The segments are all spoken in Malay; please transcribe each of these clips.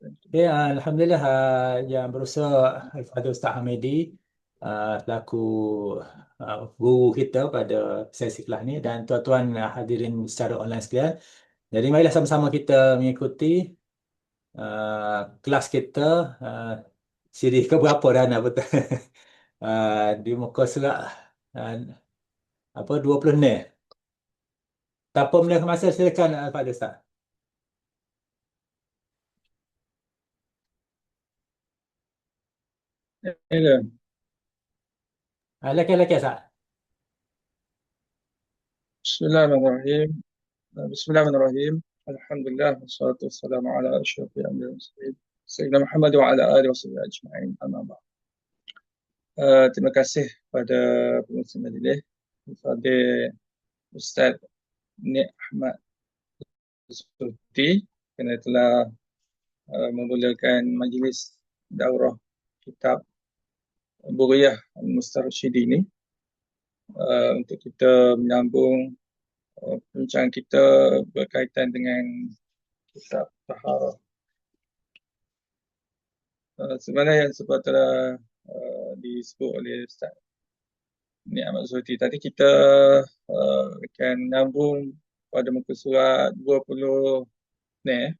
Okay, Alhamdulillah yang berusaha Al-Fadhil Ustaz Hamidi selaku guru kita pada sesi kelas ni dan tuan-tuan hadirin secara online sekalian. Jadi marilah sama-sama kita mengikuti kelas kita uh, siri ke berapa dah nak betul. Di muka surat uh, 20 ni. Tanpa menaikkan masa silakan Al-Fadhil Ustaz. Ya, Laki-laki Ustaz. Bismillahirrahmanirrahim. Bismillahirrahmanirrahim. Alhamdulillah wassalatu wassalamu ala asyrafil anbiya'i wal mursalin Sayyidina Muhammad wa ala alihi wasahbihi ajma'in. Amma ba'd. Terima kasih pada pengurusi majlis Fadil Ustaz Nik Ahmad Zuhdi kerana telah memulakan majlis daurah kitab Buriyah Al-Mustarsyidi ini untuk kita menyambung perbincangan kita berkaitan dengan kitab Taharah. Sebenarnya yang sebab telah disebut oleh Ustaz Nik Ahmad Zuhdi tadi, kita akan menyambung pada muka surat 20 ni,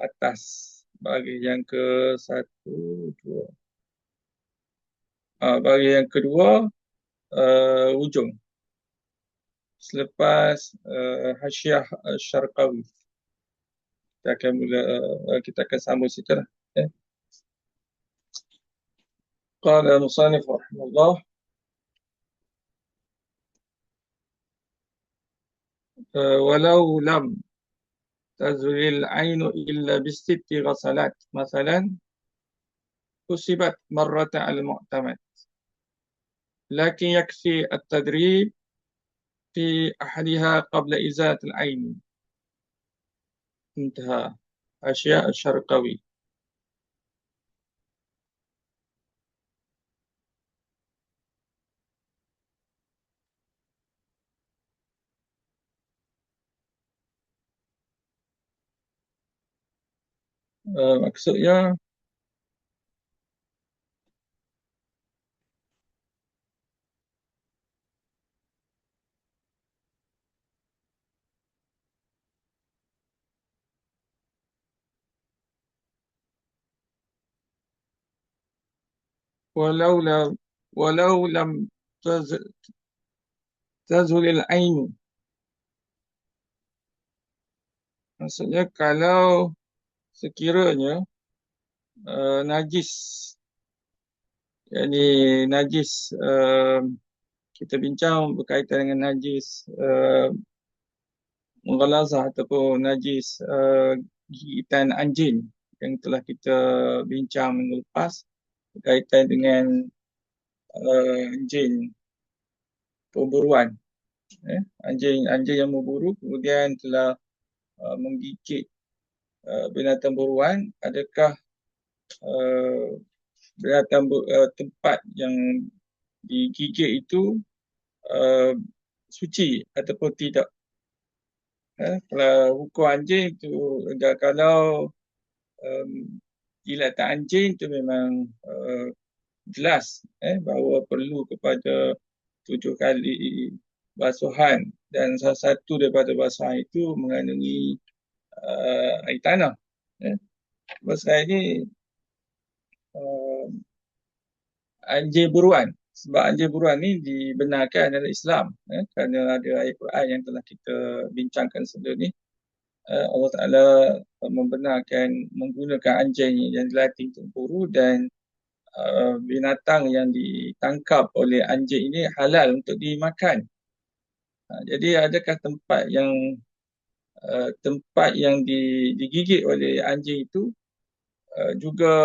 atas bagi yang ke satu, dua. Bagi yang kedua, ujung. Selepas Hasyiah Syarqawi. Kita akan sambung situ lah. Qala musannif rahimahullah, walau lam tazulil ainu illa bisitti ghasalat masalan usibat marratan al-mu'tamad lakin yakfi at-tadrib fi ahadiha qabla izalat al-ain. Intaha Hasyiah Syarqawi. Maksudnya walau lam tazulil ain, maksudnya kalau sekiranya najis, yakni najis, kita bincang berkaitan dengan najis mughalazah ataupun najis gigitan anjing yang telah kita bincang minggu lepas berkaitan dengan anjing pemburuan, anjing yang memburu kemudian telah menggigit binatang buruan. Adakah tempat yang digigit itu suci ataupun tidak? Kalau hukum anjing itu, kalau jilatan anjing itu memang jelas bahawa perlu kepada 7 kali basuhan, dan salah satu daripada basuhan itu mengandungi air tanah. Sebab sekarang ini anjing buruan, sebab anjing buruan ni dibenarkan dalam Islam kerana ada ayat Quran yang telah kita bincangkan sebelum ni. Allah Ta'ala membenarkan menggunakan anjing yang dilatih untuk buru, dan binatang yang ditangkap oleh anjing ini halal untuk dimakan. Jadi adakah tempat yang digigit oleh anjing itu juga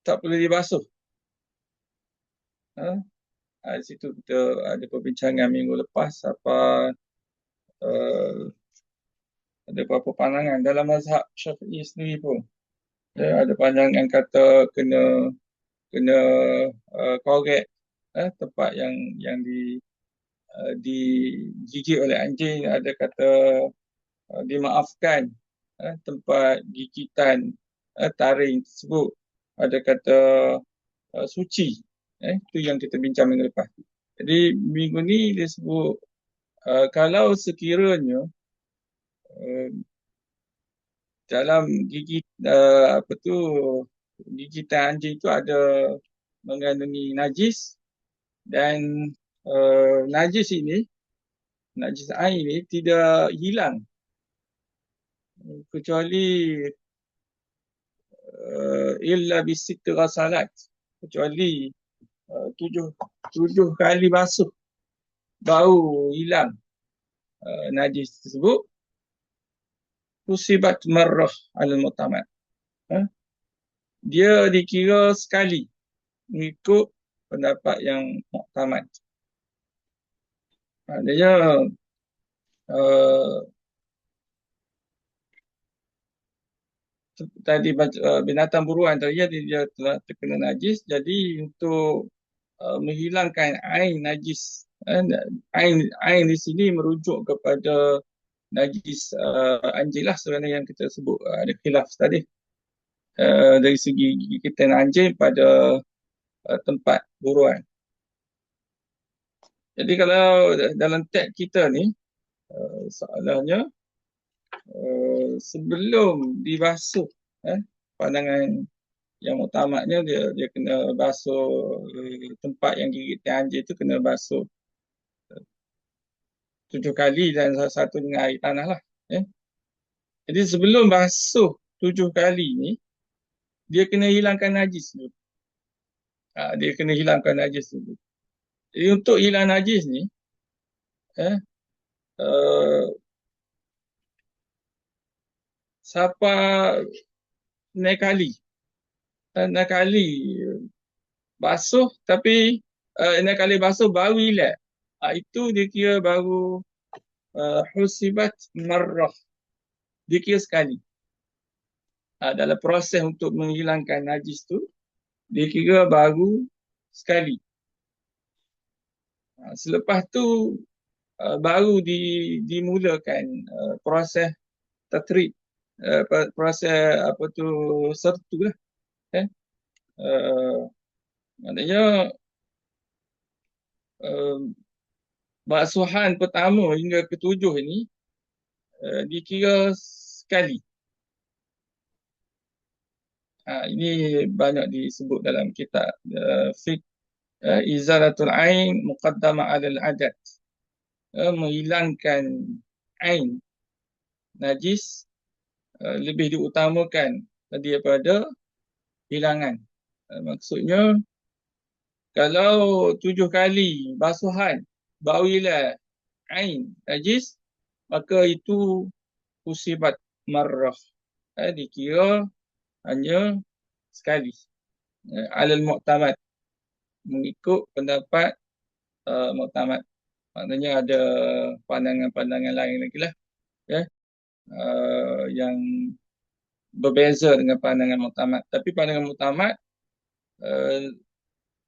tak perlu dibasuh? Di situ kita ada perbincangan minggu lepas ada beberapa pandangan dalam mazhab Syafi'i sendiri pun. Ada pandangan kata kena korek tempat yang digigit oleh anjing. Ada kata dimaafkan tempat gigitan taring tersebut. Ada kata suci. Itu yang kita bincang minggu lepas. Jadi minggu ni dia sebut kalau sekiranya dalam gigi apa tu gigitan anjing itu ada mengandungi najis dan najis air ini tidak hilang kecuali illa bisitti ghasalat, kecuali tujuh kali basuh baru hilang najis tersebut. Usibat marrah al-mu'tamad. Dia dikira sekali mengikut pendapat yang mu'tamad. Maknanya tadi binatang buruan tadi dia telah terkena najis, jadi untuk menghilangkan air najis, air di sini merujuk kepada najis anjing lah sebenarnya yang kita sebut ada khilaf tadi dari segi gigitan anjing pada tempat buruan. Jadi kalau dalam teks kita ni soalannya sebelum dibasuh pandangan yang utamaknya dia kena basuh tempat yang gigitan anjing itu kena basuh 7 kali dan satu dengan air tanah lah. Jadi sebelum basuh 7 kali ni dia kena hilangkan najis dulu. Dia kena hilangkan najis dulu. Jadi untuk hilang najis ni siapa naik kali basuh tapi naik kali basuh baru hilang. Itu dia kira baru husibat marrah. Dia kira sekali. Dalam proses untuk menghilangkan najis tu dia kira baru sekali. Selepas tu baru dimulakan proses tatrib, proses apa tu sertu lah. Maknanya basuhan pertama hingga ketujuh ini dikira sekali. Ini banyak disebut dalam kitab fiqh, izalatul ain muqaddama 'alal adat. Menghilangkan ain najis lebih diutamakan daripada hilangan. Maksudnya kalau 7 kali basuhan baru hilang ain najis, maka itu usibat marrah. Dikira hanya sekali. Alal mu'tamad, mengikut pendapat mu'tamad. Maknanya ada pandangan-pandangan lain lagi lah yang berbeza dengan pandangan mu'tamad. Tapi pandangan mu'tamad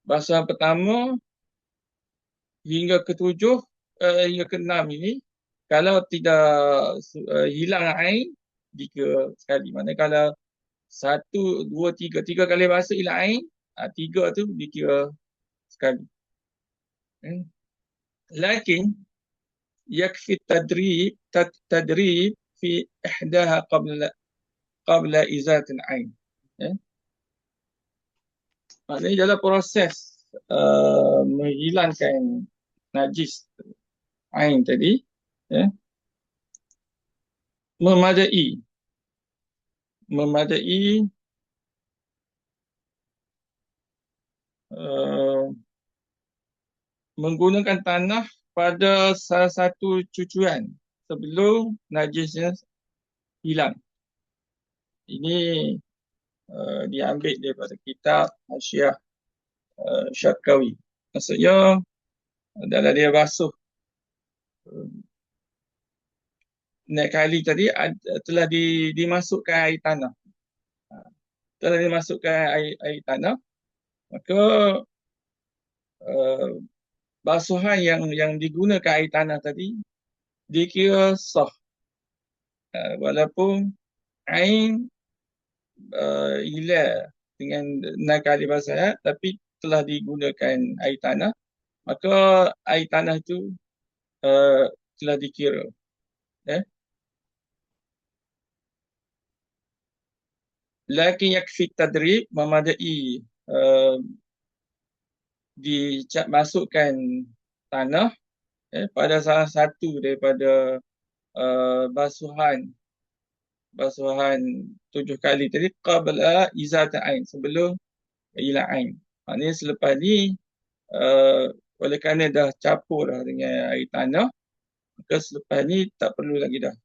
basuhan pertama hingga ketujuh hingga keenam ini kalau tidak hilang air dikira sekali. Maknanya kalau 1, 2, 3 kali basuh hilang air, 3 tu dikira sekali. Lakin yakfi tadrib fi ihdaha qabla izatil ain. Maknanya dalam proses menghilangkan najis ain tadi memadai menggunakan tanah pada salah satu cucuran sebelum najisnya hilang. Ini diambil daripada kitab Hasyiah Syarkawi. Maksudnya dalam dia basuh naik kali tadi telah dimasukkan air tanah. Telah dimasukkan air tanah, maka basuhan yang digunakan air tanah tadi dikira sah. Walaupun ain ila dengan 6 kali bahasa ayat, tapi telah digunakan air tanah, maka air tanah itu telah dikira. Eh? Lakin yakfi tadrib, memadai dimasukkan tanah pada salah satu daripada basuhan 7 kali tadi, qabla izat ain, sebelum ila ain. Maknanya selepas ni oleh kerana dah campur dah dengan air tanah, maka selepas ni tak perlu lagi dah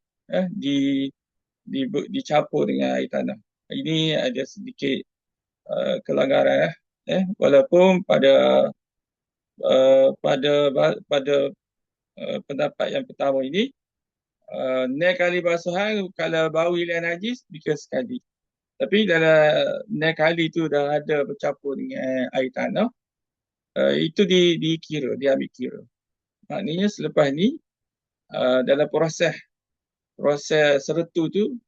dicampur dengan air tanah. Ini ada sedikit kelanggaran walaupun pada pendapat yang pertama ini, 6 kali basuhan kalau bau hilang najis bika sekali. Tapi dalam 6 kali itu dah ada bercampur dengan air tanah, itu diambil kira. Maknanya selepas ni dalam proses seretu tu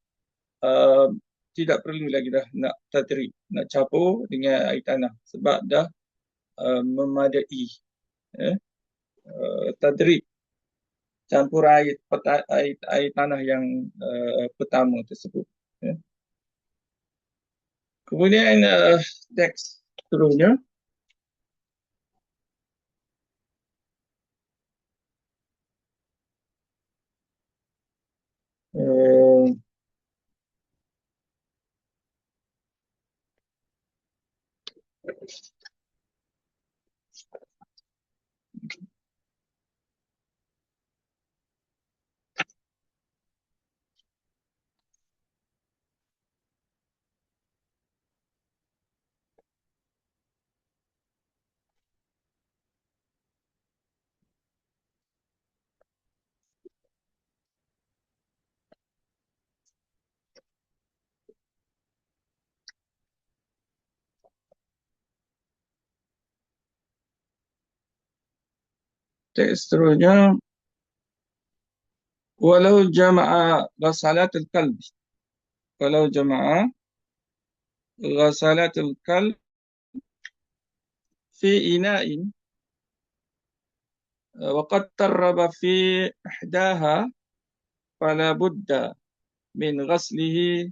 tidak perlu lagi dah nak tadrib, nak campur dengan air tanah sebab dah memadai. Tadrib, campur air tanah yang pertama tersebut. Kemudian teks seterusnya. Teks seterusnya, walau jama'a ghasalatul qalb, walau jama'a ghasalatul qalb fi ina'in wa qad tarraba fi ihdaha fala budda min ghaslihi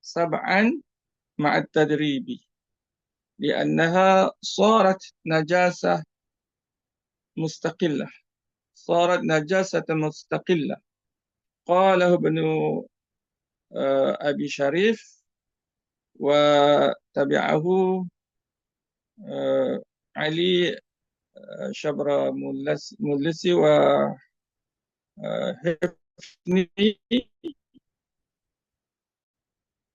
sab'an ma'a tadribi li'annaha sarat najasah mustaqillah, sarat najasatan mustaqillah. Qalahu ibnu Abi Syarif wa tabi'ahu Ali Syabra Mulisi wa Hifni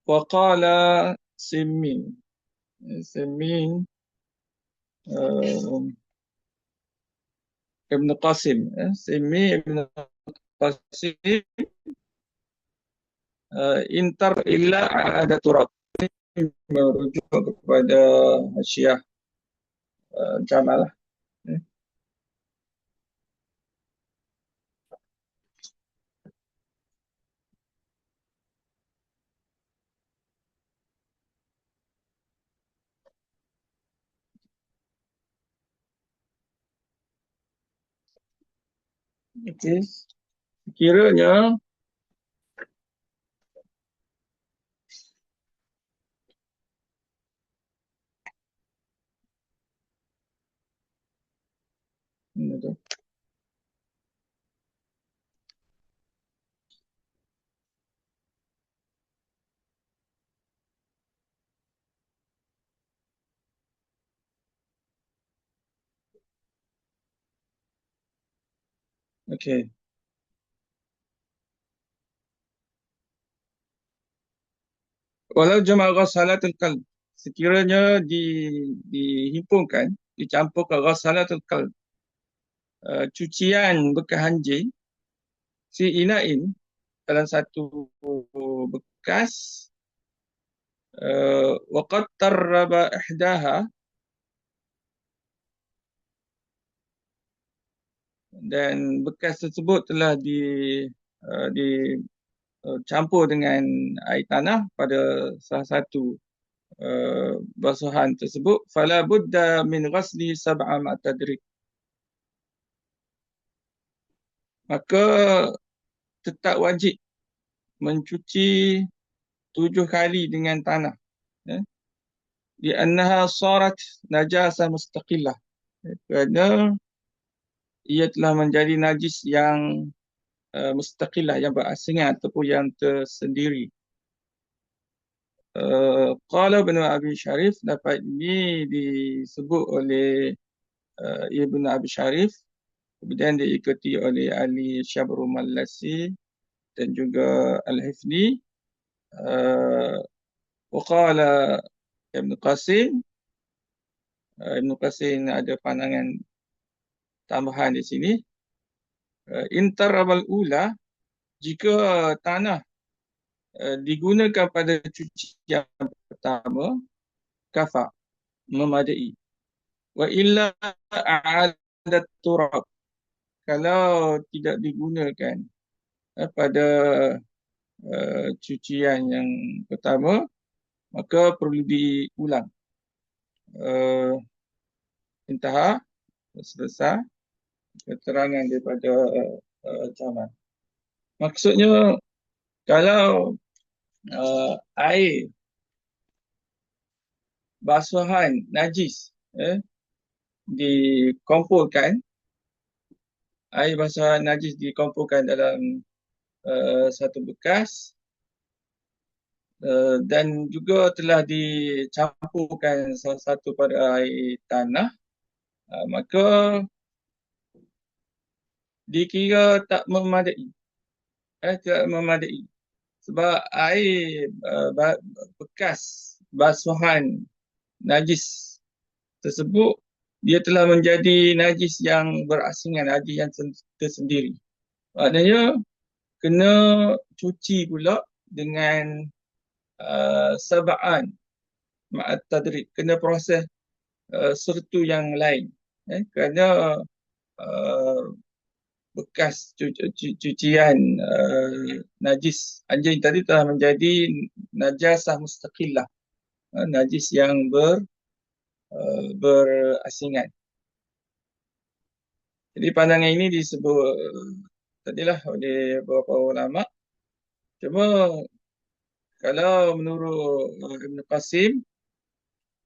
wa qala Simmin Ibn Qasim, Simmi Ibn Qasim, intar illa ada turab, merujuk kepada Syiah Jamal. Okey, kiranya okey. Walau jama'a ghasalatul qalb, sekiranya dihimpunkan, dicampurkan ghasalatul qalb, cucian bekas anjing, si ina'in, dalam satu bekas, wa qad tarraba ihdaha, dan bekas tersebut telah campur dengan air tanah pada salah satu basuhan tersebut, fala budda min ghasli sab'a ma'tadrik, maka tetap wajib mencuci 7 kali dengan tanah, ya. Di annaha sarat najasah mustaqillah, kerana ia telah menjadi najis yang mustaqillah, yang berasingan ataupun yang tersendiri. Qala Ibn Abi Syarif, dapat ini disebut oleh Ibn Abi Syarif, kemudian diikuti oleh Ali Syabrul Malasi dan juga Al-Hifni. Waqala Ibn Qasim, Ibn Qasim ada pandangan tambahan di sini. Intarabal ula, jika tanah digunakan pada cucian pertama, kafa, memadai. Wa illa a'adat turab, kalau tidak digunakan pada cucian yang pertama, maka perlu diulang. Intah, selesai keterangan daripada camat. Maksudnya, kalau air basuhan najis dikumpulkan, air basuhan najis dikumpulkan dalam satu bekas dan juga telah dicampurkan salah satu pada air tanah, maka dikira tak memadai. Tak memadai. Sebab air bekas basuhan najis tersebut, dia telah menjadi najis yang berasingan, najis yang tersendiri. Maknanya, kena cuci pula dengan sab'an ma'at tadrik, kena proses sertu yang lain. Kerana bekas cucian najis anjing tadi telah menjadi najasah mustaqillah, najis yang berasingan. Jadi pandangan ini disebut tadilah oleh beberapa ulama. Cuma kalau menurut Ibn Qasim,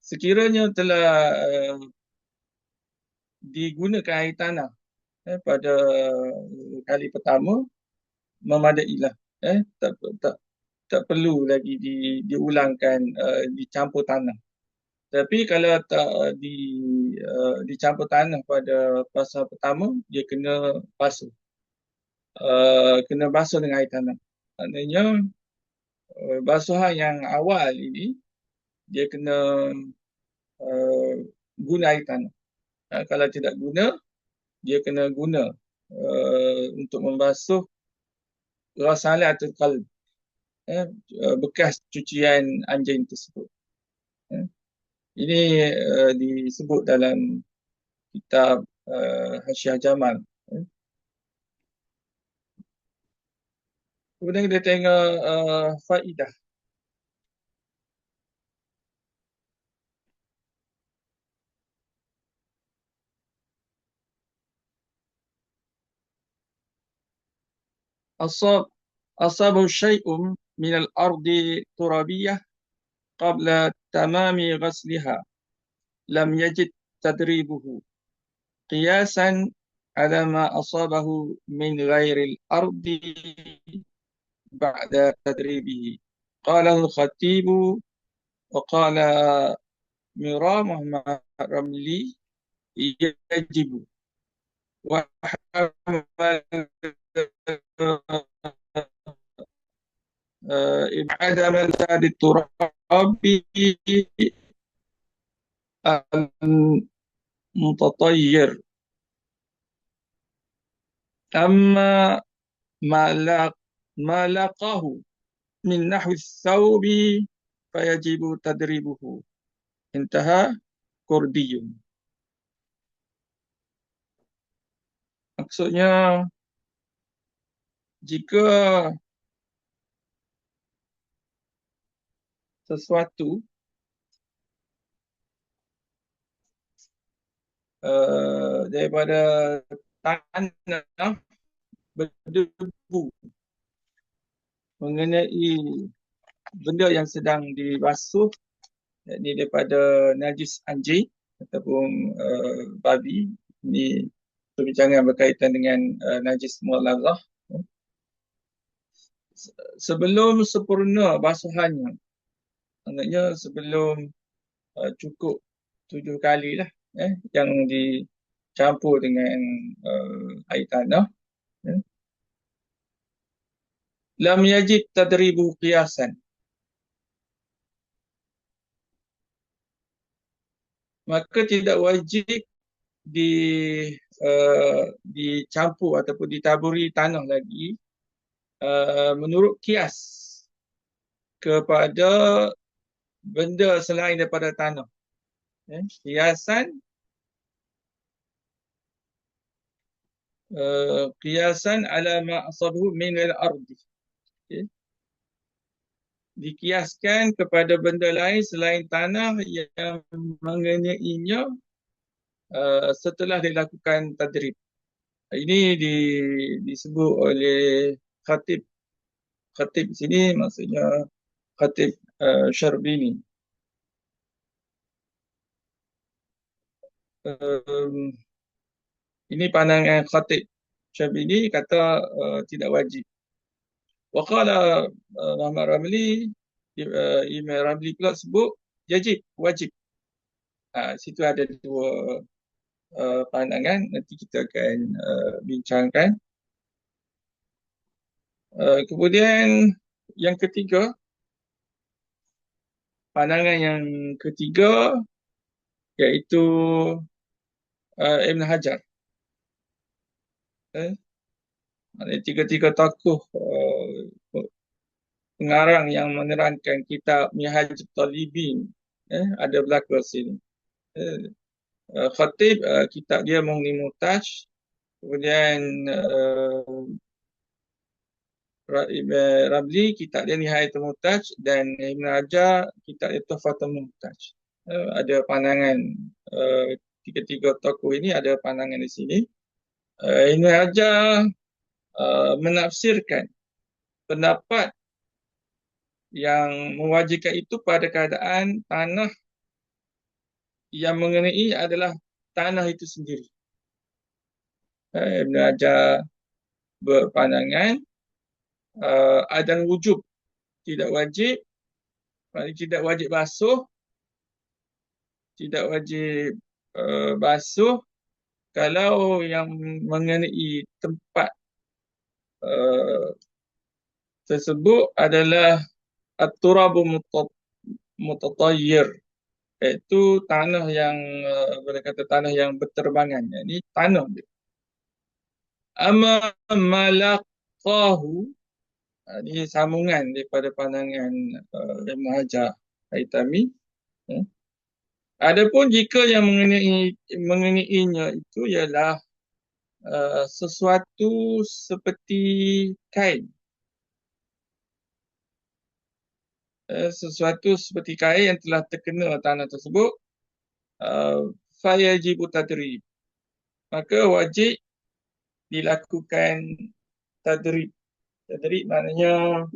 sekiranya telah digunakan air tanah pada kali pertama, memadailah. Tak perlu lagi diulangkan, dicampur tanah. Tapi kalau tak dicampur tanah pada basuhan pertama, dia kena basuh. Kena basuh dengan air tanah. Maknanya basuhan yang awal ini, dia kena guna air tanah. Kalau tidak guna, dia kena guna untuk membasuh ghasalatul qalb, bekas cucian anjing tersebut. Ini disebut dalam kitab Hasyiah Jamal. Kemudian kita tengok faedah. Asabahu syai'un minal ardi turabiyah qabla tamami ghasliha lam yajid tadribuhu qiyasan ala ma asabahu min ghairil ardi ba'da tadribihi. Qala al-Khatibu wa qala Mira Muhammad Ramli yajibu wa ibada man tadi turabi al-mutatayyir amma ma laqahu min nahwi thawbi fayajibu tadribuhu. Intaha Kurdiyun. Maksudnya, jika sesuatu daripada tanah berdebu mengenai benda yang sedang dibasuh, yakni daripada najis anjing ataupun babi. Ini perbincangan berkaitan dengan najis mughallazah. Sebelum sempurna basuhannya, maknanya sebelum cukup 7 kali lah yang dicampur dengan air tanah, lam yajib tadribu qiyasan, maka tidak wajib di dicampur ataupun ditaburi tanah lagi menurut kias kepada benda selain daripada tanah. Qiyasan ala ma asabahu min al-ardi. Dikiaskan kepada benda lain selain tanah yang mengenainya setelah dilakukan tadrib. Ini disebut oleh khatib sini, maksudnya khatib Syarbini. Ini pandangan khatib Syarbini, kata tidak wajib. Waqala Muhammad Ramli, Imam Ramli pula sebut wajib. Situ ada dua pandangan, nanti kita akan bincangkan. Kemudian yang ketiga, pandangan yang ketiga iaitu Ibn Hajar. Tiga-tiga tokoh pengarang yang menerangkan kitab Minhaj Talibin ada berlaku sini. Khatib kitab dia Mughni Muhtaj, kemudian Ramli kitab dia Nihayatul Muhtaj, dan Ibn Hajar kitab dia Tuhfatul Muhtaj. Ada pandangan tiga-tiga tokoh ini ada pandangan di sini. Ibn Hajar menafsirkan pendapat yang mewajibkan itu pada keadaan tanah yang mengenai adalah tanah itu sendiri. Ibn Hajar berpandangan adan wujub, tidak wajib basuh, kalau yang mengenai tempat tersebut adalah at-turabu mutatayyir, iaitu tanah yang boleh kata tanah yang berterbangan. Ini tanah dia. Amma malaqahu, ini sambungan daripada pandangan Ibn Hajar Haytami. Adapun jika yang mengenainya itu ialah sesuatu seperti kain, yang telah terkena tanah tersebut, fayajibu tadrib, maka wajib dilakukan tadrib. Tadrib maknanya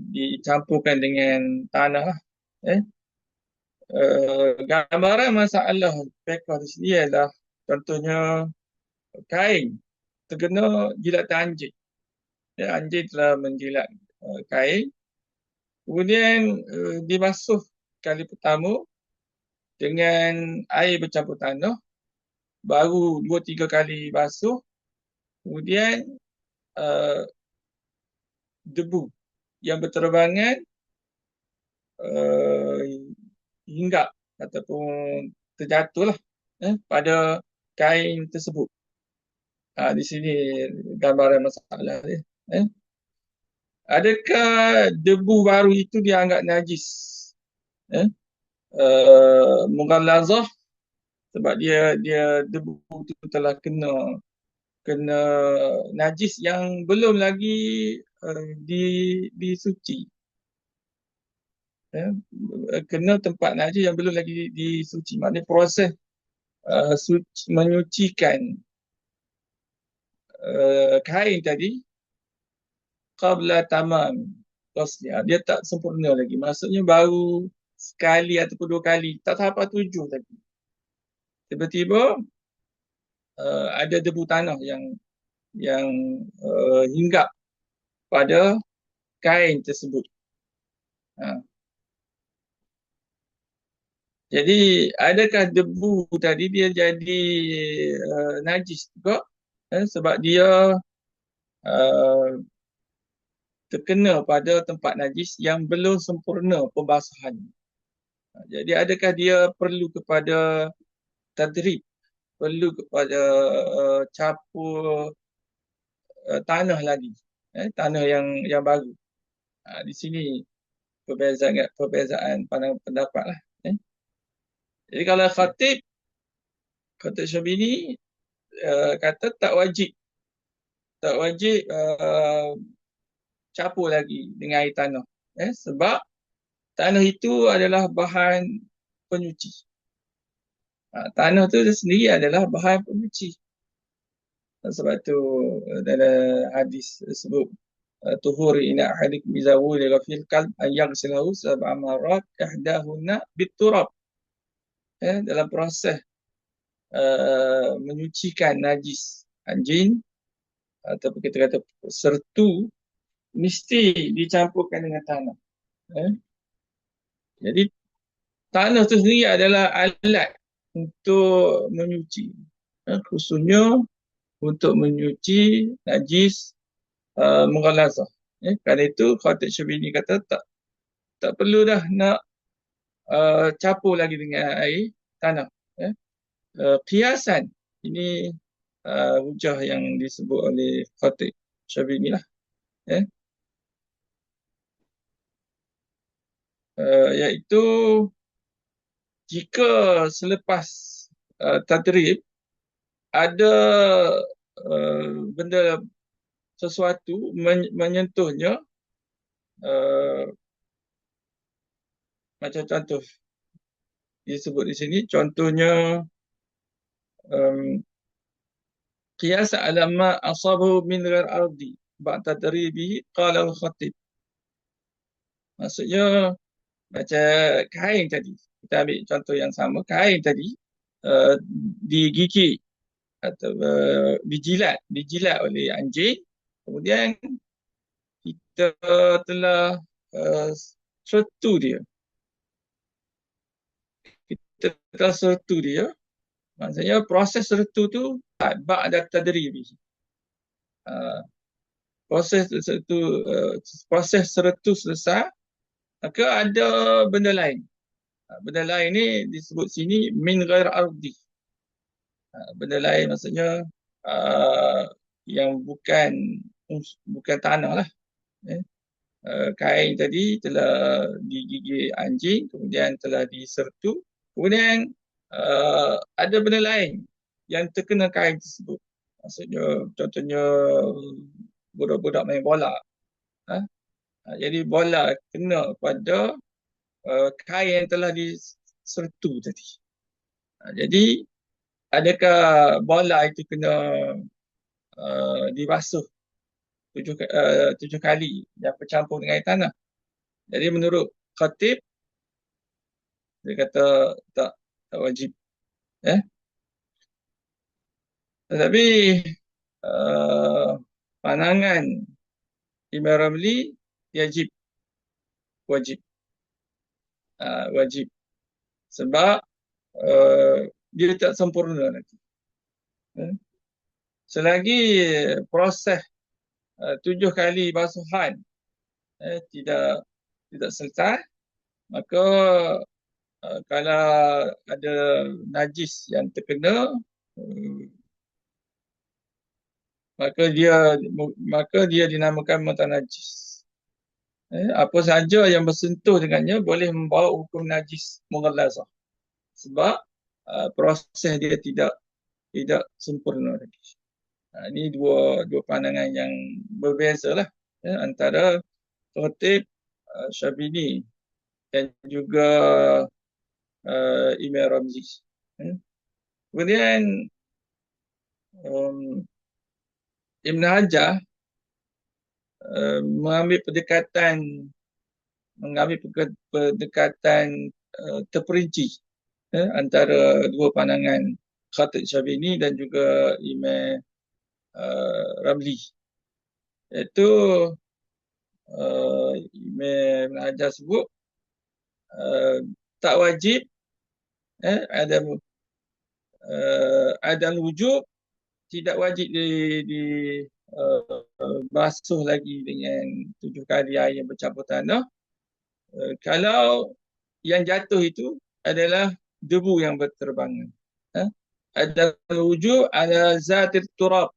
dicampurkan dengan tanah. Gambaran masalah fiqh di sini ialah contohnya kain terkena jilatan anjing. Anjing telah menjilat kain, kemudian dibasuh kali pertama dengan air bercampur tanah, baru 2-3 kali basuh, kemudian debu yang berterbangan hinggap ataupun terjatuhlah pada kain tersebut. Di sini gambaran masalah dia. Adakah debu baru itu dianggap najis? Mughallazah, sebab dia debu itu telah kena najis yang belum lagi disuci. ya, kena tempat najis yang belum lagi disuci. Maknanya proses menyucikan kain tadi qabla tamam qasliha, dia tak sempurna lagi. Maksudnya baru sekali ataupun dua kali, tak sampai tujuh lagi. Tiba-tiba ada debu tanah yang hinggap pada kain tersebut. Ha. Jadi adakah debu tadi dia jadi najis juga, sebab dia uh, terkena pada tempat najis yang belum sempurna pembasahan. Jadi adakah dia perlu kepada tadrib, perlu kepada capur tanah lagi, tanah yang baru. Di sini perbezaan pandangan pendapat lah. Jadi kalau Khatib Syabini kata tak wajib capur lagi dengan air tanah, sebab tanah itu adalah bahan penyuci. Tanah tu sendiri adalah bahan penyuci. Sebab tu dalam hadis sebut tuhur ina ahadikum iza wulida fil qalb ayyaghsilahu sab'a marrat ihdahunna biturab. Dalam proses menyucikan najis anjing ataupun kita kata sertu, mesti dicampurkan dengan tanah. Jadi tanah tu sendiri adalah alat untuk menyuci, khususnya untuk menyuci najis mughalazah. Kerana itu Khatib Syabini kata tak perlu dah nak capur lagi dengan air tanah. Qiyasan, ini hujah yang disebut oleh Khatib Syabini lah. Iaitu jika selepas tadrib ada benda sesuatu menyentuhnya, macam contoh disebut di sini, contohnya qiyas ala ma asabahu min ghair ardi ba'da tadribihi qala al-khatib. Maksudnya macam kain tadi, kita ambil contoh yang sama, kain tadi digigit atau dijilat oleh anjing, kemudian kita telah sertu dia. Maksudnya proses sertu tu ba'da tadribi. Proses sertu selesai, maka ada benda lain. Benda lain ni disebut sini min ghair ardi. Benda lain maksudnya yang bukan tanah lah. Kain tadi telah digigit anjing, kemudian telah disertu, kemudian ada benda lain yang terkena kain tersebut. Maksudnya contohnya budak-budak main bola. Jadi bola kena pada kain yang telah disertu tadi. Jadi adakah bola itu kena dibasuh 7 kali yang bercampur dengan air tanah? Jadi menurut Khatib, dia kata tak wajib. Tetapi pandangan Imam Ramli wajib. Sebab dia tak sempurna lagi. Selagi proses 7 kali basuhan tidak selesai, maka kalau ada najis yang terkena, maka dia dinamakan mutanajis. Apa saja yang bersentuh dengannya boleh membawa hukum najis mughalazah, sebab proses dia tidak sempurna lagi. Ini dua pandangan yang berbeza lah, antara Khatib Syabini dan juga Imam Ramzi. Kemudian um, Ibn Hajar mengambil pendekatan terperinci antara dua pandangan Khatib Syabini dan juga Imam Ramli. Iaitu Imam Ibn Hajar sebut tak wajib ada wujud, tidak wajib di basuh lagi dengan 7 kali air yang bercampur tanah. Kalau yang jatuh itu adalah debu yang berterbangan. Ada wujud ala zatir turab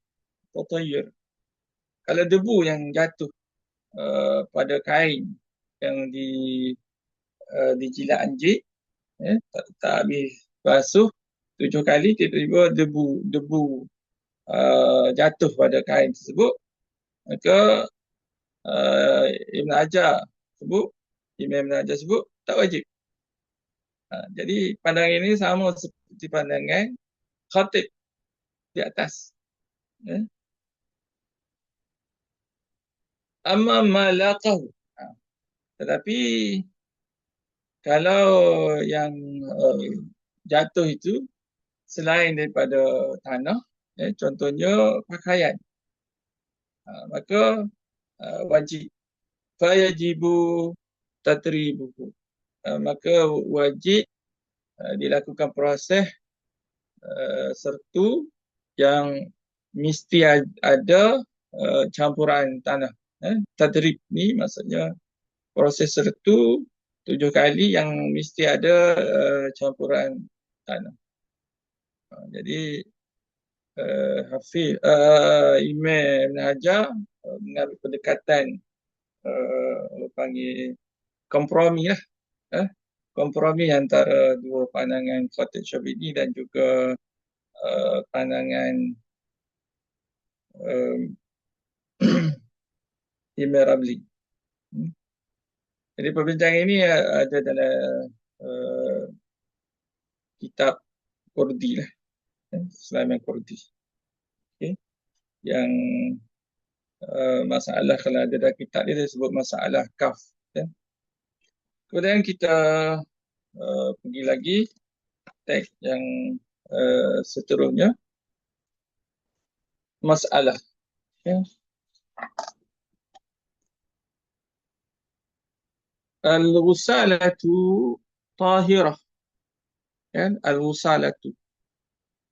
tatayur. Kalau debu yang jatuh pada kain yang dijilat anjing, tak habis basuh 7 kali, tiba-tiba debu jatuh pada kain tersebut, maka Ibn Hajar sebut, Imam Ibn Hajar sebut tak wajib. Jadi pandangan ini sama seperti pandangan Khatib di atas. Amma malaqahu. Tetapi kalau yang jatuh itu selain daripada tanah, contohnya pakaian, maka wajib. Fayajibu tatribuhu. Maka wajib dilakukan proses sertu yang mesti ada campuran tanah. Tadrib ni maksudnya proses sertu 7 kali yang mesti ada campuran tanah. Jadi Hafiz Imam Ibn Hajar mengambil pendekatan panggil kompromi lah, kompromi antara dua pandangan Khatib Syabini dan juga pandangan Imam Ramli. Jadi perbincangan ini ada dalam kitab Qurdi lah, Sulaiman Qurdi. Okay. Yang masalah, kalau ada dalam kitab dia sebut masalah kaf. Kemudian kita pergi lagi teks yang seterusnya, masalah. Al-wusalatu tahirah. Al-wusalatu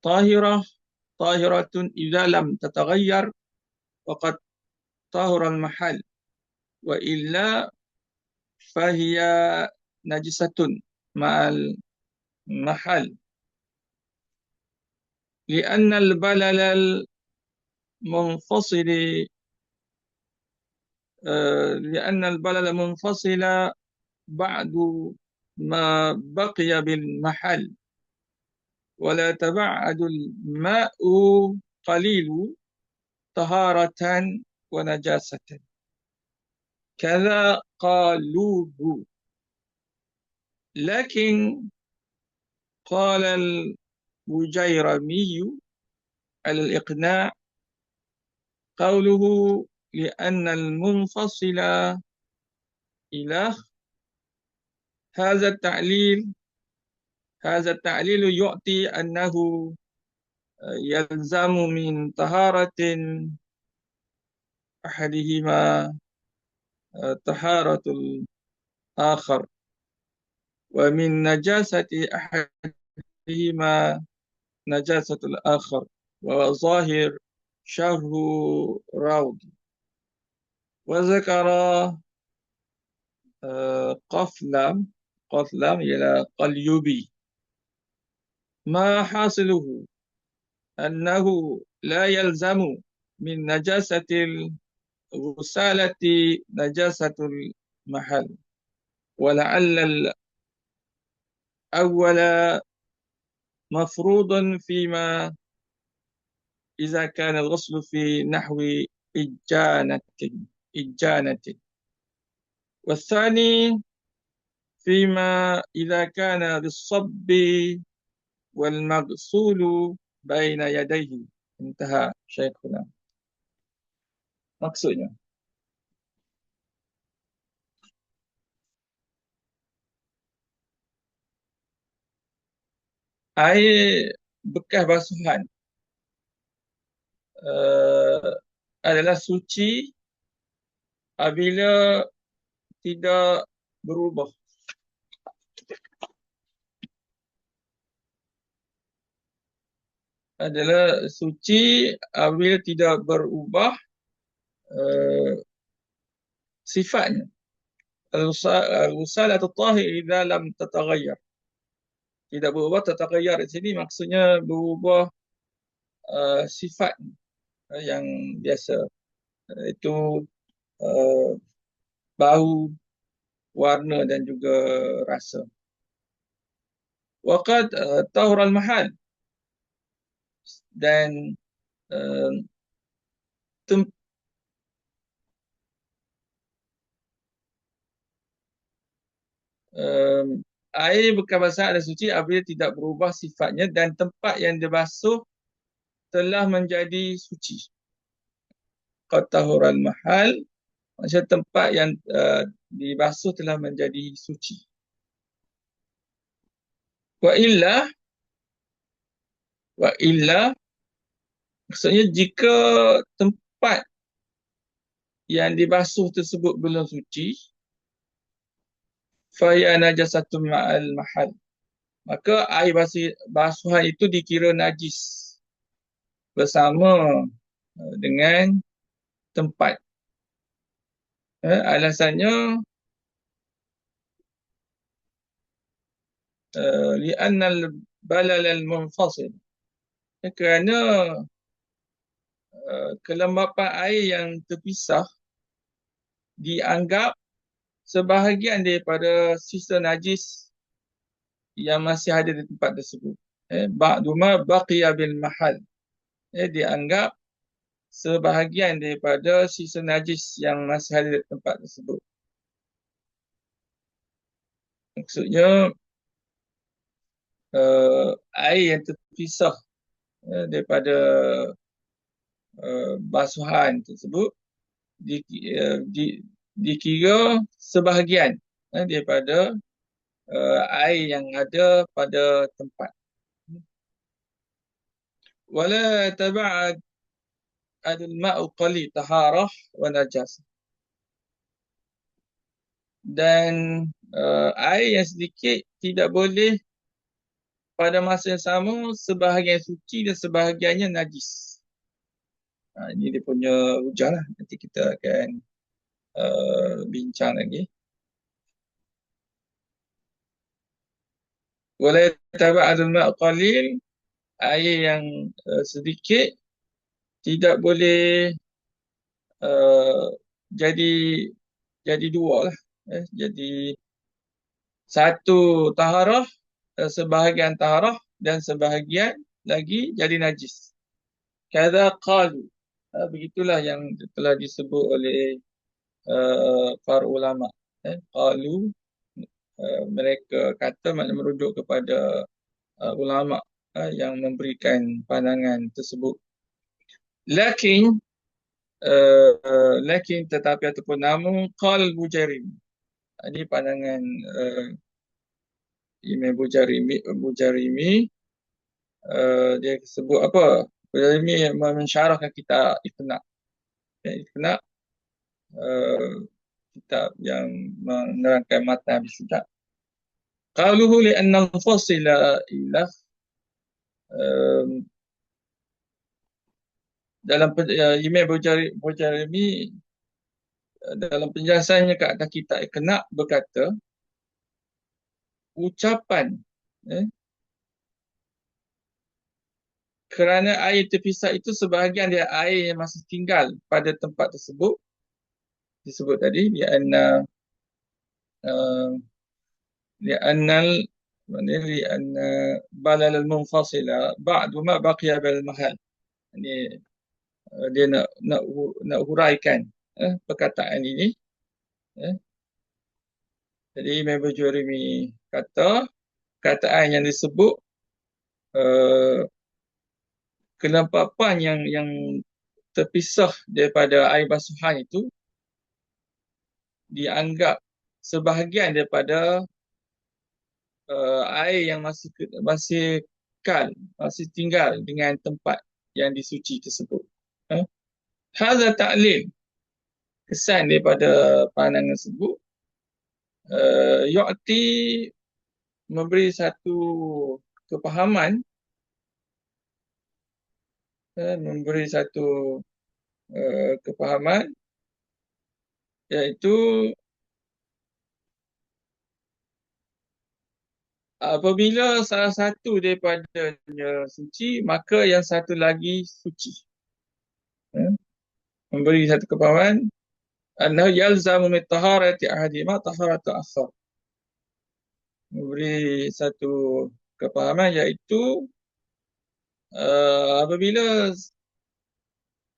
tahirah, tahiratun idza lam tataghayyar faqad tahura al-mahal wa illa fahiya najisatun ma'al mahal li'anna al-balal al-munfasil li'anna al-balal munfasila ba'du ma baqiya bil mahal ولا تبعد الماء قليل طهارة ونجاسة كذا قالوه. لكن قال البجيرمي على الإقناع قوله لأن المنفصل إله هذا التعليل يعطي أنه يلزم من طهارة أحدهما طهارة الآخر ومن نجاسة أحدهما نجاسة الآخر وظاهر شرح راود. وذكر قفلم إلى قليوبي ما حاصله أنه لا يلزم من نجاسة الغسالة نجاسة المحل ولعل الأول مفروض فيما إذا كان الغسل في نحو إجانة والثاني فيما إذا كان للصب والمغسول بين يديه. Intaha Syekhuna. Maksudnya, air bekas basuhan adalah suci apabila tidak berubah. Adalah suci apabila tidak berubah sifatnya. Al-ghusal atau tahir idza lam tataghayyar. Tidak berubah, tataghayyar di sini maksudnya berubah sifat yang biasa, itu bau, warna dan juga rasa. Waqad tahur al-mahal, dan air bekas basah adalah suci apabila tidak berubah sifatnya dan tempat yang dibasuh telah menjadi suci. Qad tahur al-mahal, maksudnya tempat yang dibasuh telah menjadi suci. Wa illa, maksudnya jika tempat yang dibasuh tersebut belum suci, fa ya najasatun ma'al mahal, maka air basuhan itu dikira najis bersama dengan tempat. Alasannya li'anna al-balal al-munfasil, kerana kelembapan air yang terpisah dianggap sebahagian daripada sisa najis yang masih ada di tempat tersebut. Ba'duma baqiya bil mahal, dianggap sebahagian daripada sisa najis yang masih ada di tempat tersebut. Maksudnya air yang terpisah daripada basuhan tersebut dikira sebahagian daripada air yang ada pada tempat. Wala taba'ad al-ma'u qalil taharah wa najasah, dan air yang sedikit tidak boleh pada masa yang sama sebahagian suci dan sebahagiannya najis. Ini dia punya hujah lah. Nanti kita akan bincang lagi. Wala taba'adul ma' qalil, air yang sedikit tidak boleh jadi dua lah. Jadi satu taharah, sebahagian taharah, dan sebahagian lagi jadi najis. Kadza qalu, begitulah yang telah disebut oleh para ulama. Qalu, mereka kata, maknanya merujuk kepada ulama yang memberikan pandangan tersebut. Lakin tetapi ataupun namun qal Bujairimi, ini pandangan Imam Bujairimi, dia sebut apa? Bujairimi mensyarahkan kitab Iqna'. Iqna' kitab yang menerangkan matan Habis Sudah. Qaluhu li'anna al-fasila ilah, dalam Imam Bujairimi dalam penjelasannya ke atas kitab Iqna' berkata, ucapan kerana air terpisah itu sebahagian dari air yang masih tinggal pada tempat tersebut, disebut tadi li'anna balal al-munfasila ba'du ma baqiya bil mahal. Ini dia nak huraikan perkataan ini. Jadi Imam Bajurumi kata kataan yang disebut uh, kenampapan yang terpisah daripada air basuhan itu dianggap sebahagian daripada air yang masih tinggal dengan tempat yang disuci tersebut. Hadza ta'lil, kesan daripada pandangan tersebut yu'ti, memberi satu kepahaman, memberi satu kepahaman, iaitu apabila salah satu daripadanya suci, maka yang satu lagi suci. Memberi satu kepahaman, annahu yalzamu min taharati ahadihima taharatu akhar. Memberi satu kepahaman, iaitu apabila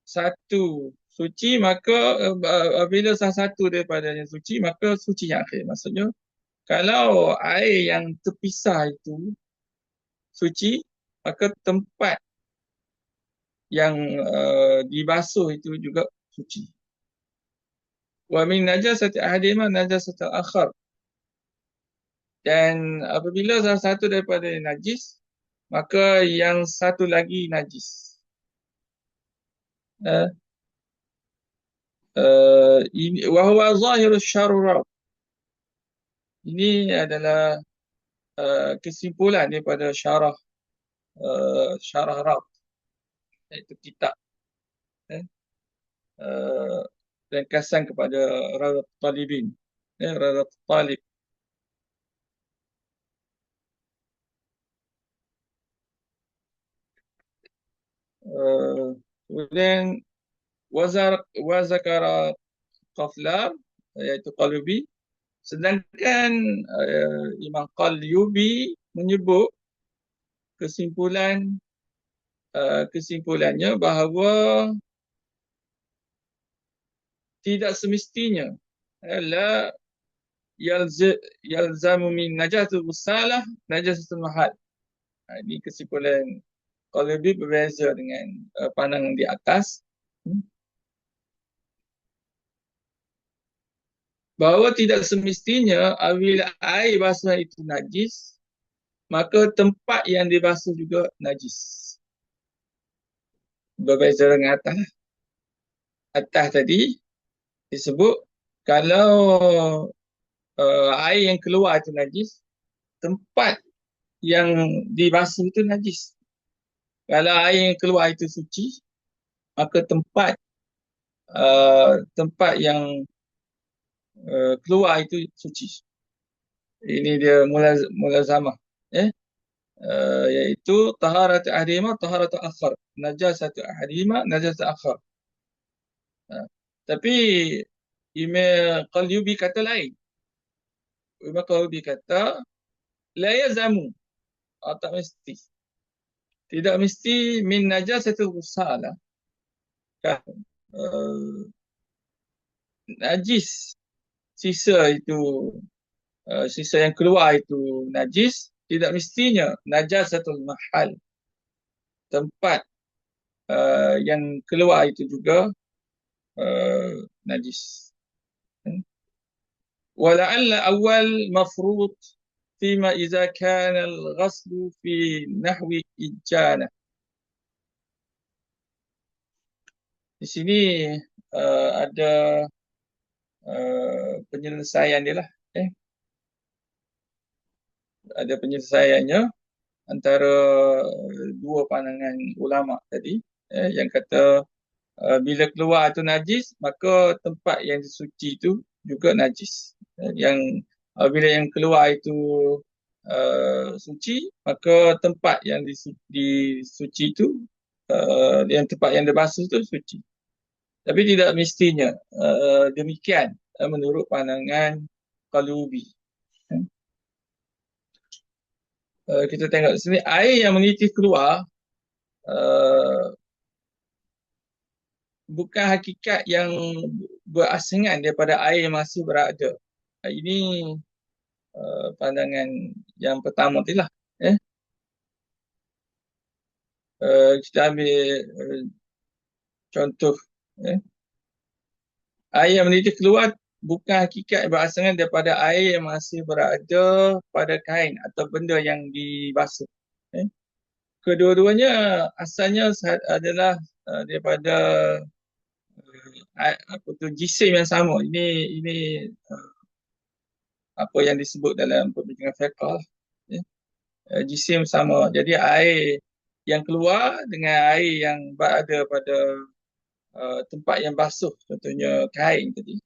satu suci, maka apabila salah satu daripadanya suci, maka suci yang akhir. Maksudnya, kalau air yang terpisah itu suci, maka tempat yang dibasuh itu juga suci. Wa min najasati ahadihima najasatul akhar. Dan apabila salah satu daripada najis, maka yang satu lagi najis. Wa huwa zahirus syarr. Ini adalah kesimpulan daripada syarah Raut, iaitu kitab ringkasan kepada Raut Talibin, Raut Talib. Kemudian wazakara Qaflar, iaitu Qalubi, sedangkan Imam Qalyubi menyebut kesimpulannya bahawa tidak semestinya la yalzamu min najatul musalah najatul mahal. Ini kesimpulan Qalyubi berbeza dengan pandangan di atas, bahawa tidak semestinya apabila air basuhan itu najis, maka tempat yang dibasuh juga najis. Berbeza dengan atas tadi disebut, kalau air yang keluar itu najis, tempat yang dibasuh itu najis. Kalau air yang keluar itu suci, maka tempat yang keluar itu suci. Ini dia mulazamah, iaitu taharatu ahadihima taharatu akhar, najasatu ahadihima najasatu akhar. Tapi Imam Qalyubi kata lain. Imam Qalyubi kata la yazamu, tak mesti. Tidak mesti min najasatil ghusalah. Kan, najis sisa yang keluar itu najis, tidak mestinya najasatul mahal, tempat yang keluar itu juga najis. Wala'alla awal mafrud fima iza kana al-ghaslu fi nahwi ijana. Di sini ada penyelesaian dia lah. Ada penyelesaiannya antara dua pandangan ulama tadi, yang kata bila keluar itu najis, maka tempat yang disuci itu juga najis. Yang bila yang keluar itu suci, maka tempat yang disuci itu, yang tempat yang dibasuh itu suci. Tapi tidak mestinya demikian menurut pandangan Qalyubi. Kita tengok di sini, air yang menitis keluar bukan hakikat yang berasingan daripada air yang masih berada. Ini pandangan yang pertama tadi lah. Kita ambil contoh, air yang mendidih keluar bukan hakikat berasalnya daripada air yang masih berada pada kain atau benda yang dibasuh. Kedua-duanya asalnya adalah daripada apa tu, jisim yang sama. Ini apa yang disebut dalam perbincangan fiqh lah. Jisim sama. Jadi air yang keluar dengan air yang berada pada tempat yang basuh, contohnya kain tadi,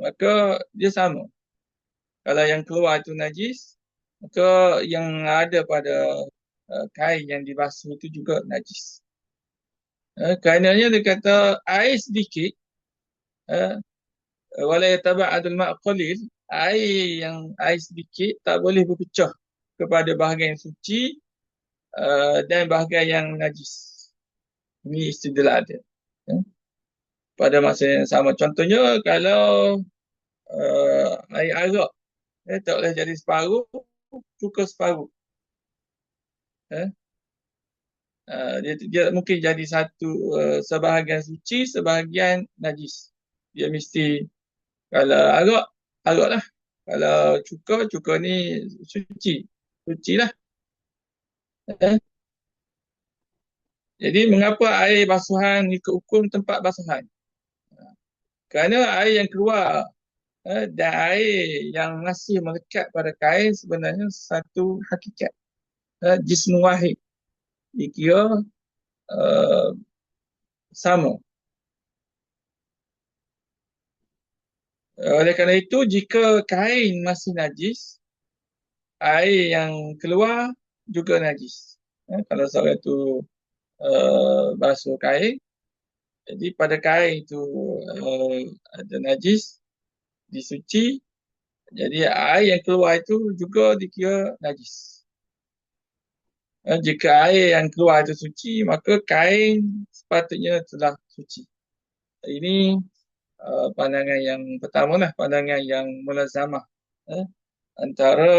maka dia sama. Kalau yang keluar itu najis, maka yang ada pada kain yang dibasuh itu juga najis. Karenanya dia kata air sedikit, wala yataba'adul ma' qalil, air sedikit tak boleh berpecah kepada bahagian yang suci dan bahagian yang najis. Ini istidlal dia. Pada masa yang sama. Contohnya kalau air arak tak boleh jadi separuh, cuka separuh. Dia mungkin jadi satu, sebahagian suci, sebahagian najis. Dia mesti, kalau arak lah. Kalau cuka ni suci lah. Jadi mengapa air basuhan ikut hukum tempat basuhan? Kerana air yang keluar dan air yang masih melekat pada kain sebenarnya satu hakikat, jism wahid, dikira sama. Oleh kerana itu, jika kain masih najis, air yang keluar juga najis. Kalau seorang itu basuh kain, jadi pada kain itu ada najis, disuci, jadi air yang keluar itu juga dikira najis. Jika air yang keluar itu suci, maka kain sepatutnya telah suci. Ini pandangan yang pertama lah, pandangan yang mulazamah antara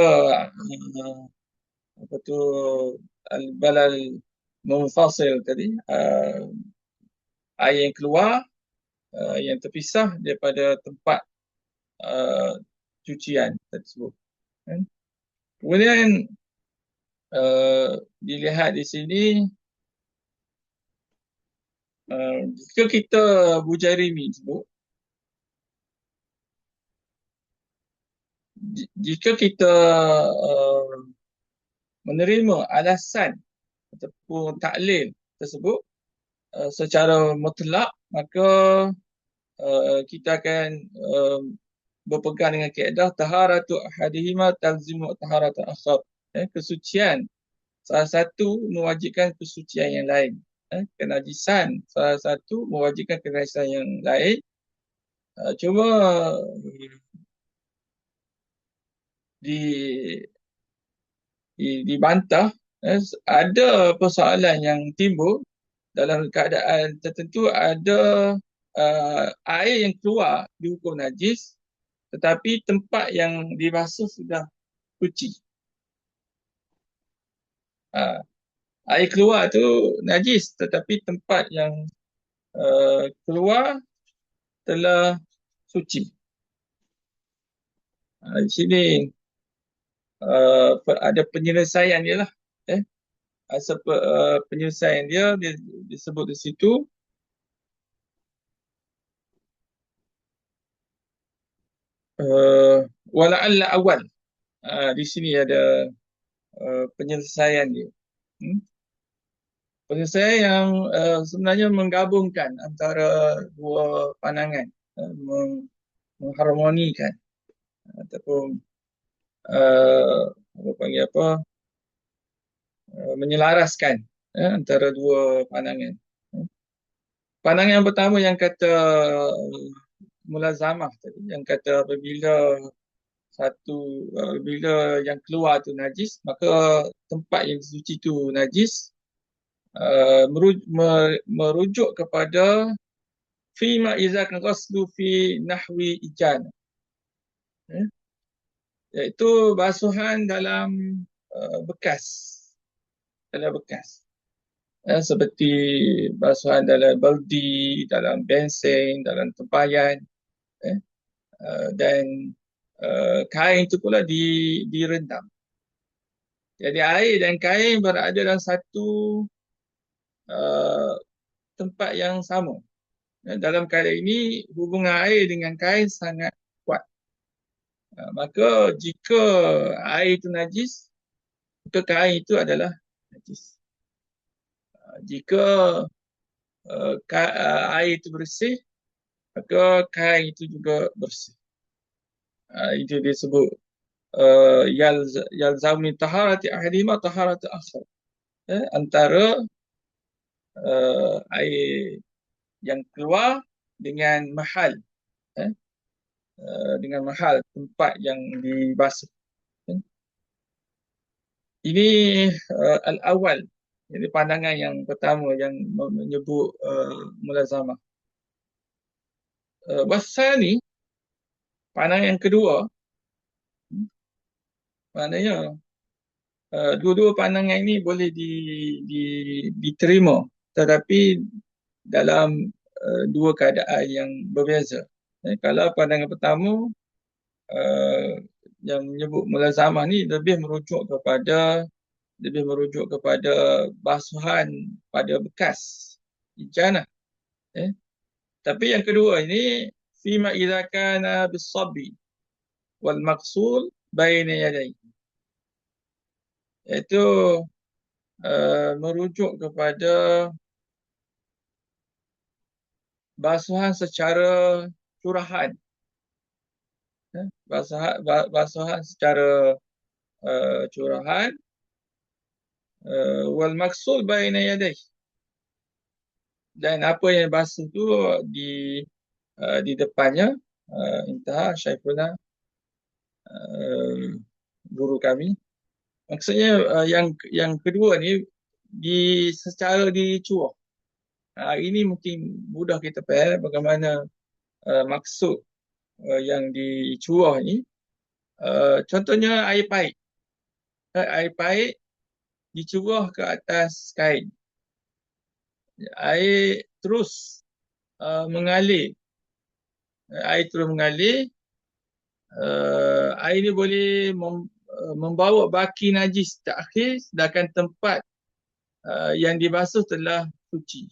apa tu, al-balal munfasil tadi, air yang keluar yang terpisah daripada tempat cucian tersebut. Kemudian dilihat di sini, jika kita Bujairimi sebut, jika kita menerima alasan ataupun taklil tersebut secara mutlak, maka kita akan berpegang dengan kaedah taharatu ahadihima talzimu taharatu akhar. Kesucian salah satu mewajibkan kesucian yang lain. Kenajisan salah satu mewajibkan kenajisan yang lain. Cuma dibantah, ada persoalan yang timbul dalam keadaan tertentu. Ada air yang keluar dihukum najis, tetapi tempat yang dibasuh sudah suci. Air keluar tu najis, tetapi tempat yang keluar telah suci. Di sini ada penyelesaian dia lah. Penyelesaian dia disebut di situ. Wala'alla awal. Di sini ada penyelesaian dia. Penyelesaian yang sebenarnya menggabungkan antara dua pandangan, mengharmonikan ataupun menyelaraskan antara dua pandangan. Pandangan yang pertama yang kata mulazamah tadi, yang kata apabila bila yang keluar tu najis, maka tempat yang suci tu najis, merujuk kepada fima iza kan ghaslu fi nahwi ijana. iaitu basuhan dalam bekas, seperti basuhan dalam baldi, dalam bensin, dalam tempayan, eh, dan kain itu pula direndam. Jadi air dan kain berada dalam satu tempat yang sama. Dalam keadaan ini hubungan air dengan kain sangat kuat. Maka jika air itu najis, maka kain itu adalah najis. Jika air itu bersih, maka kain itu juga bersih. Itu disebut yalzam min taharati ahadihima taharati akhar. Antara air yang keluar dengan mahal, tempat yang dibasuh. Ini al-awwal, jadi pandangan yang pertama yang menyebut mulazamah. Wasani, pandangan yang kedua, maknanya dua-dua pandangan ini boleh diterima, tetapi dalam dua keadaan yang berbeza. Kalau pandangan pertama yang menyebut mulazamah ni lebih merujuk kepada basuhan pada bekas ijana. Tapi yang kedua ini fima idza kana bis-sabbi wal maqsul baina yadayhi, iaitu merujuk kepada basuhan secara curahan, basuhan secara curahan, wal maqsul baina yadayhi, dan apa yang basuh tu di depannya. Intah Syaifuna, guru kami. Maksudnya yang kedua ni secara dicuah. Ini mungkin mudah kita faham bagaimana maksud yang dicuah ni. Contohnya air paip. Air paip dicurah ke atas kain. Air terus mengalir. Air ini boleh membawa baki najis takhir, sedangkan tempat yang dibasuh telah suci.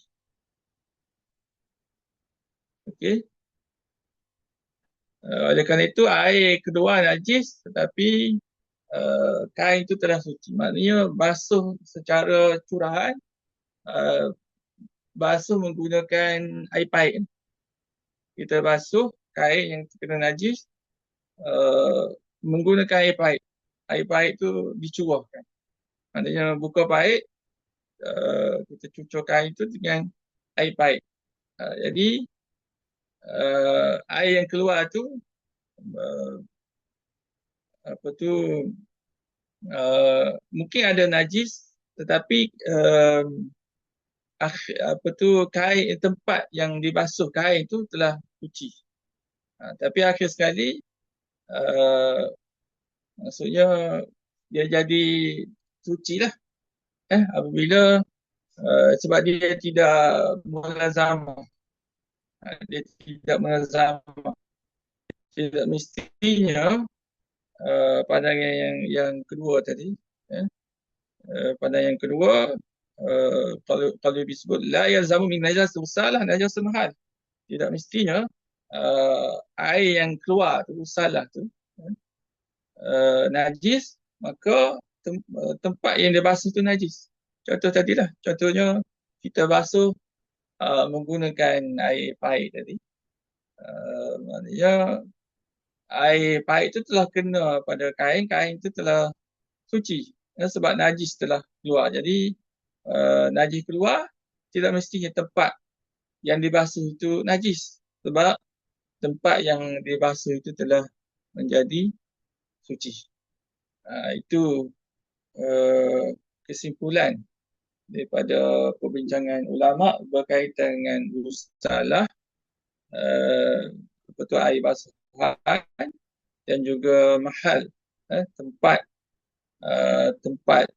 Okey. Oleh kerana itu air kedua najis, tetapi kain itu telah suci. Maknanya basuh secara curahan, basuh menggunakan air paip. Kita basuh kain yang terkena najis menggunakan air paip. Air paip itu dicurahkan. Maknanya buka paip, kita cucur kain itu dengan air paip. Jadi air yang keluar tu mungkin ada najis, tetapi kain, tempat yang dibasuh kain itu telah suci. Tapi akhir sekali maksudnya dia jadi suci lah apabila sebab dia tidak mulazamah. Tidak mestinya pandangan yang kedua tadi, pandangan yang kedua kalau disebut la yalzamu min najas usalah najas mahal. Tidak mestinya air yang keluar tu usalah tu najis, maka tempat yang dia basuh tu najis. Contoh tadilah, contohnya kita basuh menggunakan air paip tadi. Maknanya air paip itu telah kena pada kain itu telah suci, sebab najis telah keluar. Jadi najis keluar, tidak mestinya tempat yang dibasuh itu najis, sebab tempat yang dibasuh itu telah menjadi suci. Itu kesimpulan daripada perbincangan ulama berkaitan dengan mustalah air basuhan dan juga mahal tempat tempat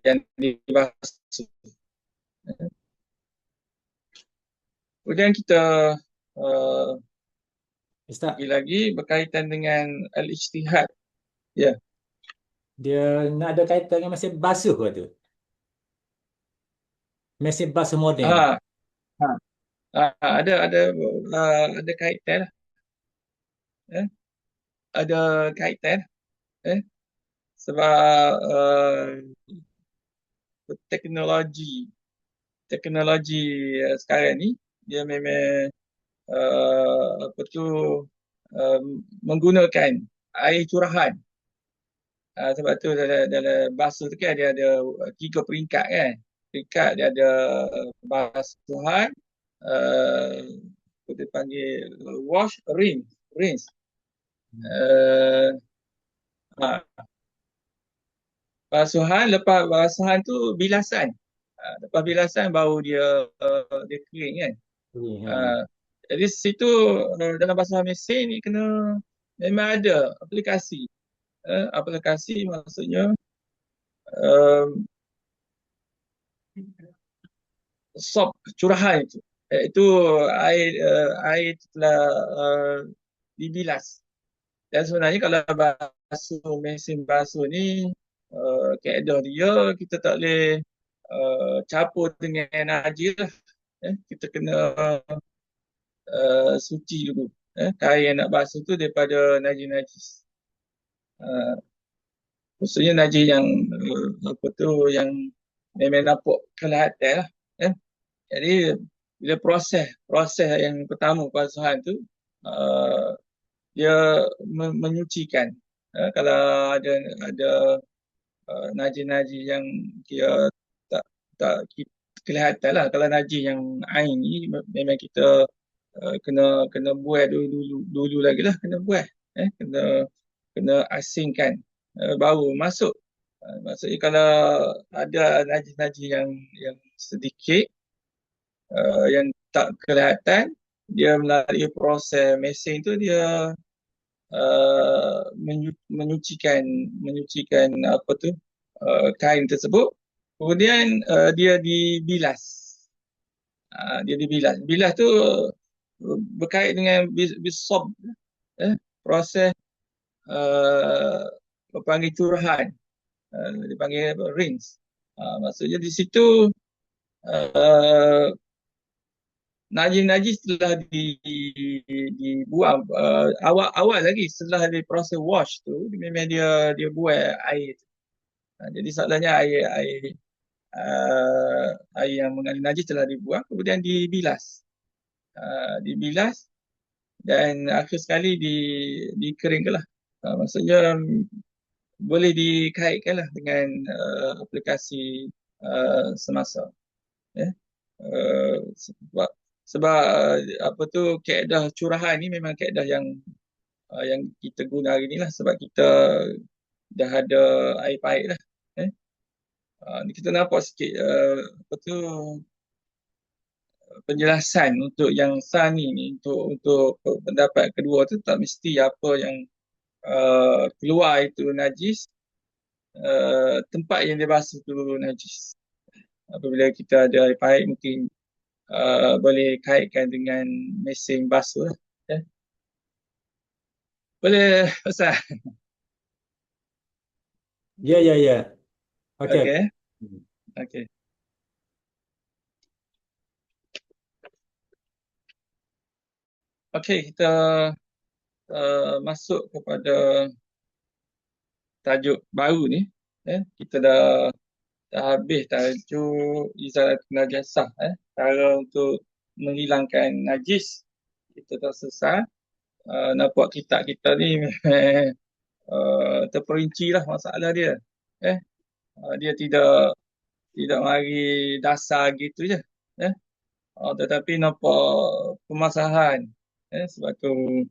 yang dibasuh. Kemudian kita uh, Ustaz, lagi berkaitan dengan al-ijtihad. Ya. dia nak ada kaitan dengan mesin basuh ke tu? Mesin basuh moden. Ha, ha, ada kaitan lah. Eh? Ada kaitan. Eh? Sebab teknologi teknologi sekarang ni dia memang apa tu uh, menggunakan air curahan. Sebab tu dalam basuh tu kan dia ada 3 peringkat kan. Peringkat dia ada basuhan, uh, kita panggil wash, rinse. Uh, ha, Basuhan, lepas basuhan tu bilasan. Lepas bilasan baru dia kering kan. Ha. Uh, jadi situ dalam basuhan mesin ni kena memang ada aplikasi. Aplikasi maksudnya uh, sop curahan itu. Itu air itu telah dibilas. Dan sebenarnya kalau basuh mesin basuh ni kaedah dia kita tak boleh campur dengan najis lah. Kita kena suci dulu. Kain yang nak basuh tu daripada najis-najis. Maksudnya najis yang apa tu yang memang nampak kelihatan lah. Jadi bila proses yang pertama basuhan tu uh, dia menyucikan. Kalau ada najis-najis yang dia tak tak kelihatan lah. Kalau najis yang ain ni memang kita kena kena buai dulu lagi lah, kena buai. Kena kena asingkan baru masuk. Maksudnya kalau ada najis-najis yang sedikit yang tak kelihatan, dia melalui proses mesin tu dia menyucikan apa tu kain tersebut. Kemudian dia dibilas. Dia dibilas. Bilas tu berkait dengan bisop, proses panggil curahan, dipanggil rinse. Maksudnya di situ najis-najis telah dibuang awal lagi setelah di proses wash tu memang dia buai air. Jadi soalannya air yang mengandung najis telah dibuang kemudian dibilas. Dibilas dan akhir sekali dikeringkanlah. Maksudnya boleh dikaitkanlah dengan aplikasi semasa. Sebab apa tu kaedah curahan ni memang kaedah yang kita guna hari ni lah sebab kita dah ada air paip lah. Ni kita nampak sikit apa tu penjelasan untuk yang sani ni untuk pendapat kedua tu tak mesti apa yang keluar itu najis, tempat yang dia basuh tu najis. Apabila kita ada air paip mungkin boleh kaitkan dengan mesin basuh lah. Boleh Ustaz? Ya, ya, ya. Okey. Okey. Okey. Okey, kita masuk kepada tajuk baru ni. Kita dah habis tajuk izalatul najasah. Cara untuk menghilangkan najis. Kita dah selesai. Nampak kitab kita ni memang terperinci lah masalah dia. Dia tidak mari dasar gitu je. Tetapi nampak permasalahan. Sebab tu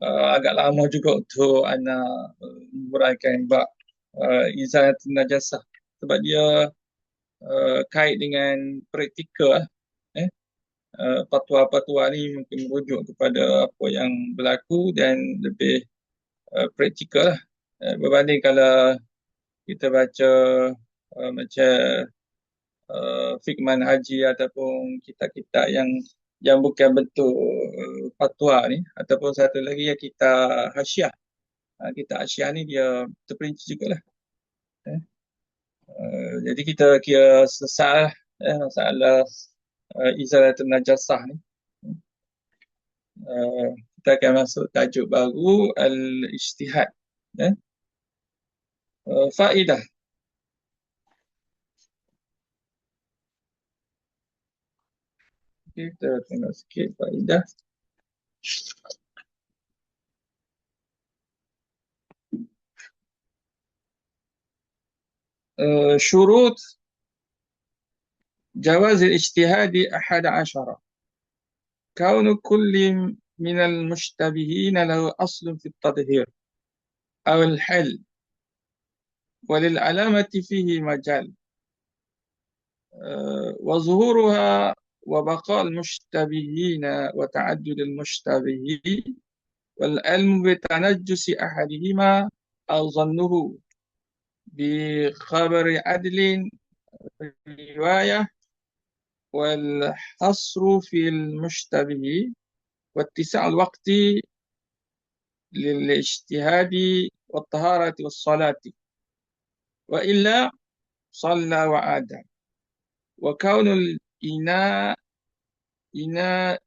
agak lama juga untuk anak menguraikan bab izalatul najasah. Sebab dia kait dengan praktikal. Fatwa-fatwa ni mungkin merujuk kepada apa yang berlaku dan lebih praktikal lah. Berbanding kalau kita baca macam fiqh manhaji ataupun kitab-kitab yang bukan bentuk fatwa ni, ataupun satu lagi yang kita hasyiah. Kitab hasyiah ni dia terperinci jugalah. Jadi kita kira selesai masalah izalatul najasah ni. Kita akan masuk tajuk baru al-ijtihad. Faedah. Kita tengok sikit faedah. Syurut جواز الاجتهاد 11. كون كل من المشتبهين له أصل في التطهير أو الحل وللعلامة فيه مجال وظهورها وبقاء المشتبهين وتعدد المشتبهين والعلم بتنجس أحدهما أو ظنه بخبر عدل رواية والحصر في المشتبه واتساع الوقت للاجتهاد والطهارة والصلاة وإلا صلى وعاد وكون الإناء إناء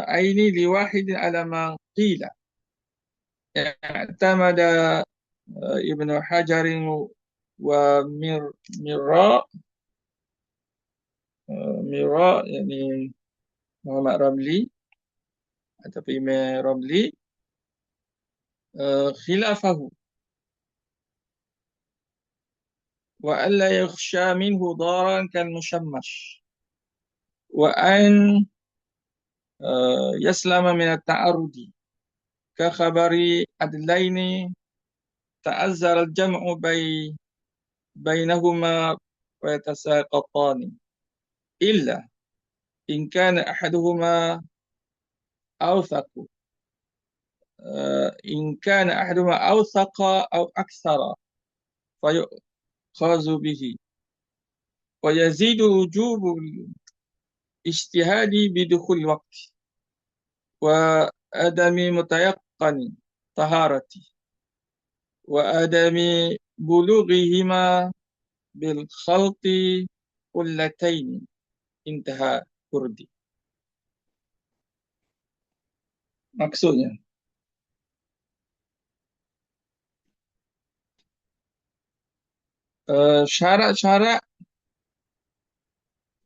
عين لواحد على ما قيل اعتمد ابن حجر ومراء يعني محمد رملي ataupun Imam Ramli خلافه وألا يخشى منه ضارا كالمشمش وأن يسلم من التعرض كخبر عدلين تعذر الجمع بينهما ويتساقطان إلا إن كان أحدهما أوثق إن كان أحدهما أوثق أو أكثر فيؤخذ به ويزيد وجوب الاجتهاد بدخول الوقت وعدم متيقن طهارة وعدم بلوغهما بالخلط قلتين. Intihar Kurdi. Maksudnya, syarat-syarat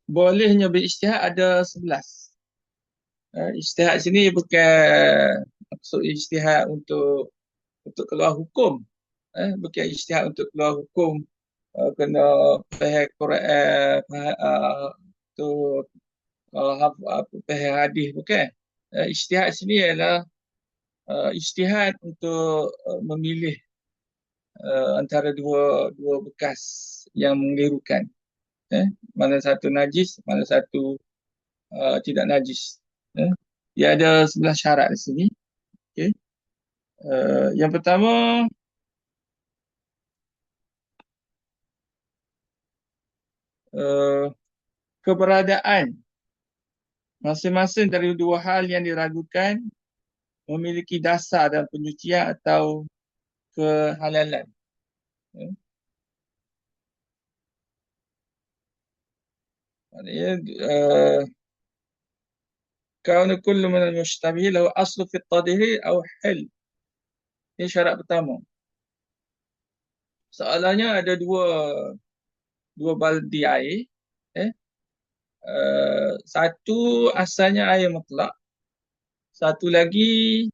bolehnya berijtihad ada 11. Ijtihad sini bukan maksud ijtihad untuk keluar hukum. Bukan ijtihad untuk keluar hukum, kena faham Quran, untuk faham hadis, bukan. Ijtihad sini ialah ijtihad untuk memilih antara dua bekas yang mengelirukan. Mana satu najis, mana satu tidak najis. Dia ada 11 syarat di sini. Okay. Yang pertama, keberadaan masing-masing dari dua hal yang diragukan memiliki dasar dalam penyucian atau kehalalan. Maknanya kaunu kullu min al-mushtabih lahu aslu fi at-tadhhir aw hal. Ini syarat pertama. Soalannya ada dua baldi air. Satu asalnya air mutlak. Satu lagi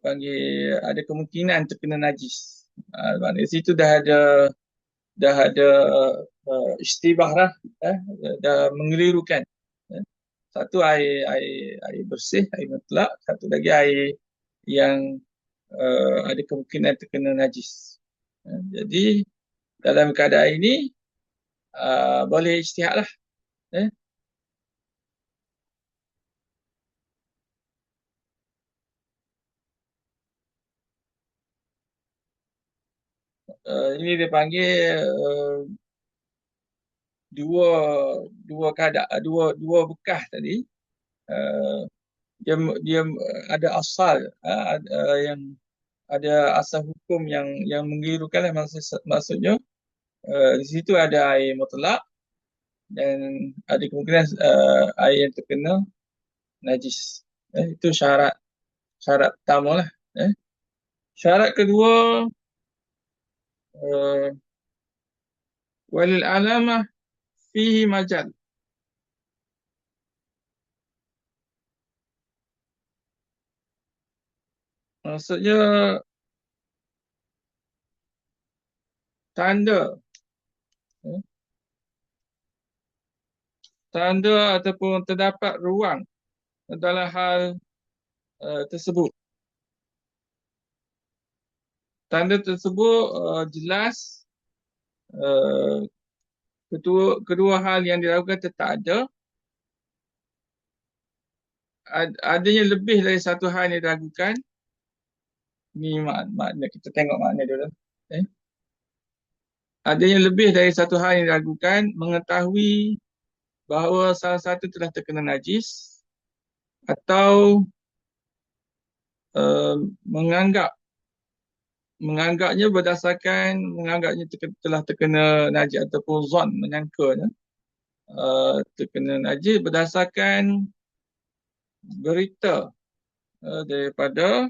panggil ada kemungkinan terkena najis. Maknanya situ dah ada istibah lah, dah mengelirukan. Satu air bersih, air mutlak. Satu lagi air yang ada kemungkinan terkena najis. Jadi dalam keadaan ini boleh ijtihad lah. Ini dia panggil dua dua keadaan, dua bekas tadi. Uh, dia dia ada asal, yang ada asal hukum yang menggirukan lah. Maksudnya di situ ada air mutlak dan ada kemungkinan air yang terkena najis. Itu syarat pertama lah. Syarat kedua, uh, walil alamah fihi majal. Maksudnya tanda, eh, tanda ataupun terdapat ruang dalam hal tersebut. Tanda tersebut jelas, uh, kedua hal yang dilakukan tetap ada. Adanya lebih dari satu hal yang diragukan. Ni makna kita tengok makna dulu. Adanya lebih dari satu hal yang diragukan, mengetahui bahawa salah satu telah terkena najis, atau menganggapnya berdasarkan menganggapnya telah terkena najis, ataupun zon, menyangkanya terkena najis berdasarkan berita daripada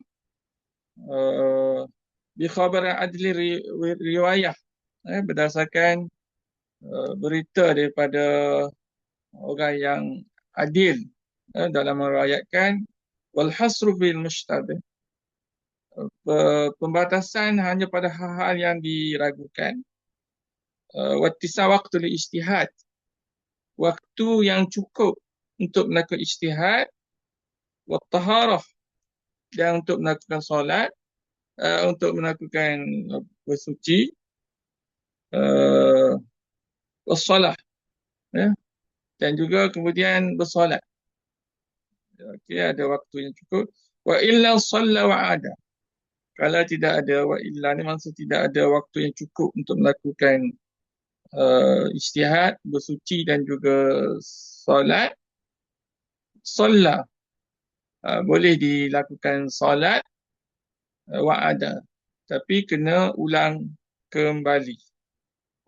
bikhabar adli riwayah, berdasarkan berita daripada orang yang adil dalam meriwayatkan. Wal hasru fil mushtabih, pembatasan hanya pada hal-hal yang diragukan. Wattisa waktu li ijtihad, waktu yang cukup untuk melakukan ijtihad. Wattaharah, dan untuk melakukan solat, untuk melakukan bersuci. Wassalah, dan juga kemudian bersolat. Okey, ada waktu yang cukup. Wa illa shalla wa ada. Kalau tidak ada, wa illa ni maksud tidak ada waktu yang cukup untuk melakukan ijtihad, bersuci dan juga solat. Shalla, boleh dilakukan solat, wa ada, tapi kena ulang kembali.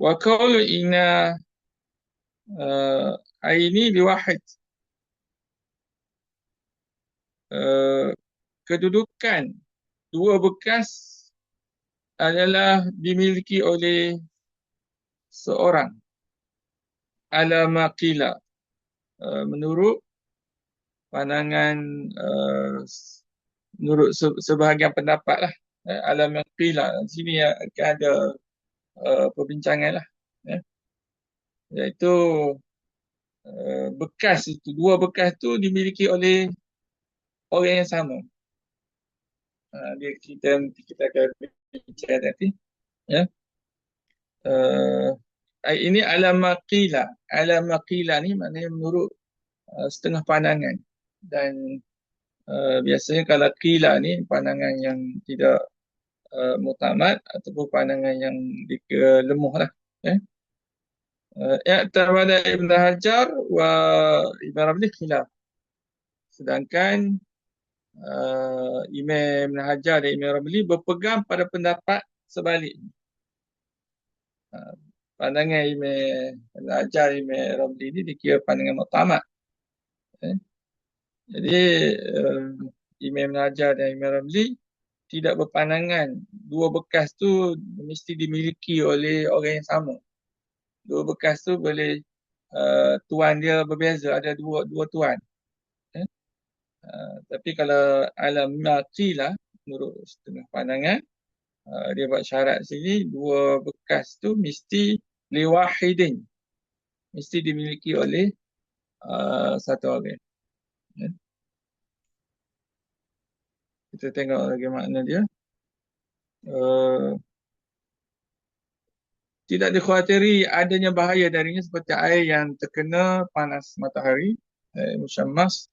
Wa qawlu inna aini liwahid, kedudukan dua bekas adalah dimiliki oleh seorang. Ala maqila, menurut pandangan, menurut sebahagian pendapat lah. Ala maqila, di sini akan ada perbincangan lah. Iaitu bekas itu, dua bekas itu dimiliki oleh orang yang sama. Kita akan bincang nanti. Ya. Ini alamaqila. Alamaqila ni maknanya menurut setengah pandangan. Dan biasanya kalau qila ni pandangan yang tidak muktamad ataupun pandangan yang lemah lah. I'tamada Ibn Hajar wa Ibn Ramli khilaf. Sedangkan Imam Ibn Hajar dan Imam Ramli berpegang pada pendapat sebalik. Pandangan Imam Ibn Hajar, Imam Ramli ni dikira pandangan muktamad. Jadi Imam Ibn Hajar dan Imam Ramli tidak berpandangan dua bekas tu mesti dimiliki oleh orang yang sama. Dua bekas tu boleh tuan dia berbeza, ada dua tuan. Tapi kalau alam maqilah, menurut setengah pandangan, dia buat syarat sini, dua bekas tu mesti liwahidin, mesti dimiliki oleh satu orang. Kita tengok lagi makna dia. Tidak dikhawatiri adanya bahaya darinya seperti air yang terkena panas matahari, musyammas.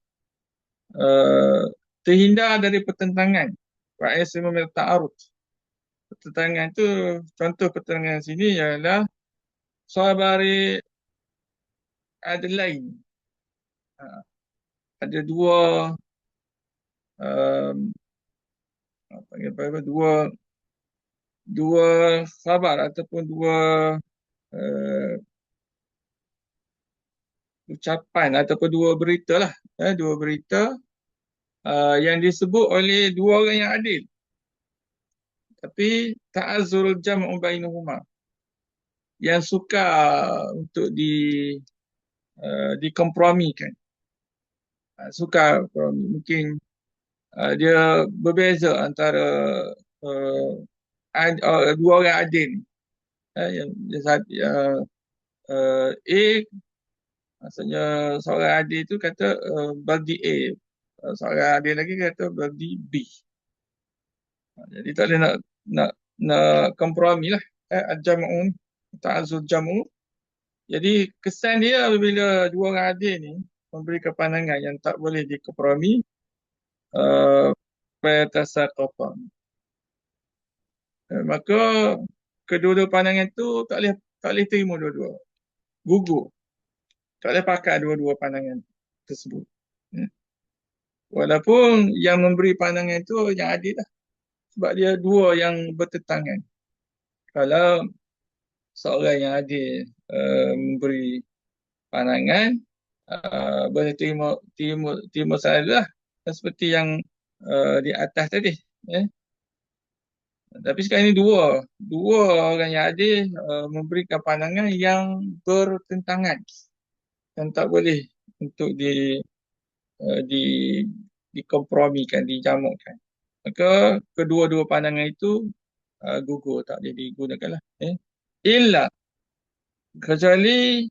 Terhindar dari pertentangan, ra'is min ta'arud, Pertentangan tu, contoh pertentangan sini ialah Sabari Adelaide. Ha, ada dua um, panggil apa, dua khabar ataupun dua uh, ucapan ataupun dua berita lah, dua berita yang disebut oleh dua orang yang adil, tapi ta'azzurul jam'u bainahuma, yang sukar untuk dikompromikan. Sukar kompromi. Mungkin dia berbeza antara uh, dua orang adil. Yang A, maksudnya seorang adil tu kata baldi A, seorang adil lagi kata baldi B. Jadi tak boleh nak kompromi lah. Al-jam'u, ta'azzur jam'u. Jadi kesan dia apabila dua orang adil ni memberikan pandangan yang tak boleh dikompromi, fayatasaqatan. Maka kedua-dua pandangan tu tak boleh terima dua-dua. Gugur. Tak boleh pakai dua-dua pandangan tersebut. Walaupun yang memberi pandangan itu yang adil lah. Sebab dia dua yang bertentangan. Kalau seorang yang adil memberi pandangan, boleh terima salah lah. Seperti yang di atas tadi. Tapi sekarang ini dua orang yang adil memberikan pandangan yang bertentangan, yang tak boleh untuk di dikompromikan, dijamukkan. Maka kedua-dua pandangan itu gugur, tak boleh digunakan lah. Illa, kecuali